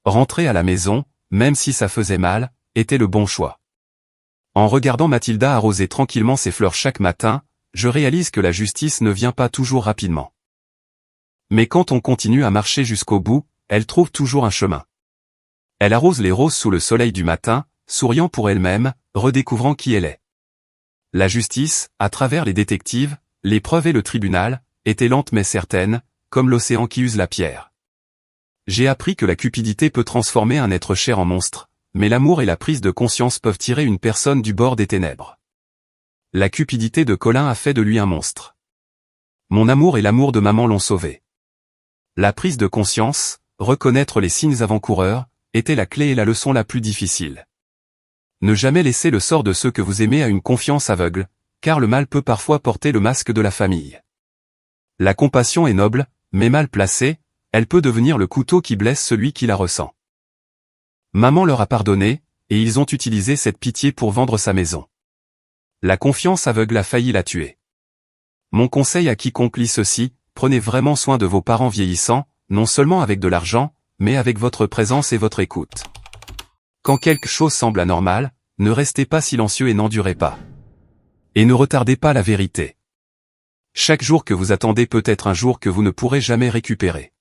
Rentrer à la maison, même si ça faisait mal, était le bon choix. En regardant Mathilda arroser tranquillement ses fleurs chaque matin, je réalise que la justice ne vient pas toujours rapidement. Mais quand on continue à marcher jusqu'au bout, elle trouve toujours un chemin. Elle arrose les roses sous le soleil du matin, souriant pour elle-même, redécouvrant qui elle est. La justice, à travers les détectives, les preuves et le tribunal, était lente mais certaine, comme l'océan qui use la pierre. J'ai appris que la cupidité peut transformer un être cher en monstre, mais l'amour et la prise de conscience peuvent tirer une personne du bord des ténèbres. La cupidité de Colin a fait de lui un monstre. Mon amour et l'amour de maman l'ont sauvé. La prise de conscience, reconnaître les signes avant-coureurs, était la clé et la leçon la plus difficile. Ne jamais laisser le sort de ceux que vous aimez à une confiance aveugle, car le mal peut parfois porter le masque de la famille. La compassion est noble, mais mal placée, elle peut devenir le couteau qui blesse celui qui la ressent. Maman leur a pardonné, et ils ont utilisé cette pitié pour vendre sa maison. La confiance aveugle a failli la tuer. Mon conseil à quiconque lit ceci, prenez vraiment soin de vos parents vieillissants, non seulement avec de l'argent, mais avec votre présence et votre écoute. Quand quelque chose semble anormal, ne restez pas silencieux et n'endurez pas. Et ne retardez pas la vérité. Chaque jour que vous attendez peut être un jour que vous ne pourrez jamais récupérer.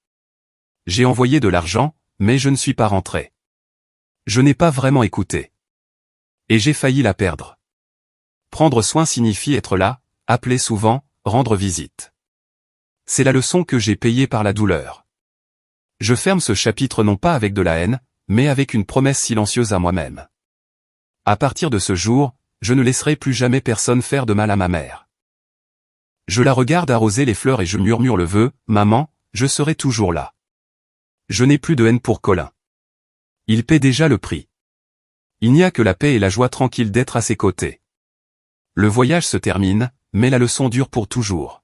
J'ai envoyé de l'argent, mais je ne suis pas rentré. Je n'ai pas vraiment écouté. Et j'ai failli la perdre. Prendre soin signifie être là, appeler souvent, rendre visite. C'est la leçon que j'ai payée par la douleur. Je ferme ce chapitre non pas avec de la haine, mais avec une promesse silencieuse à moi-même. À partir de ce jour, je ne laisserai plus jamais personne faire de mal à ma mère. Je la regarde arroser les fleurs et je murmure le vœu, « Maman, je serai toujours là. » Je n'ai plus de haine pour Colin. Il paie déjà le prix. Il n'y a que la paix et la joie tranquille d'être à ses côtés. Le voyage se termine, mais la leçon dure pour toujours.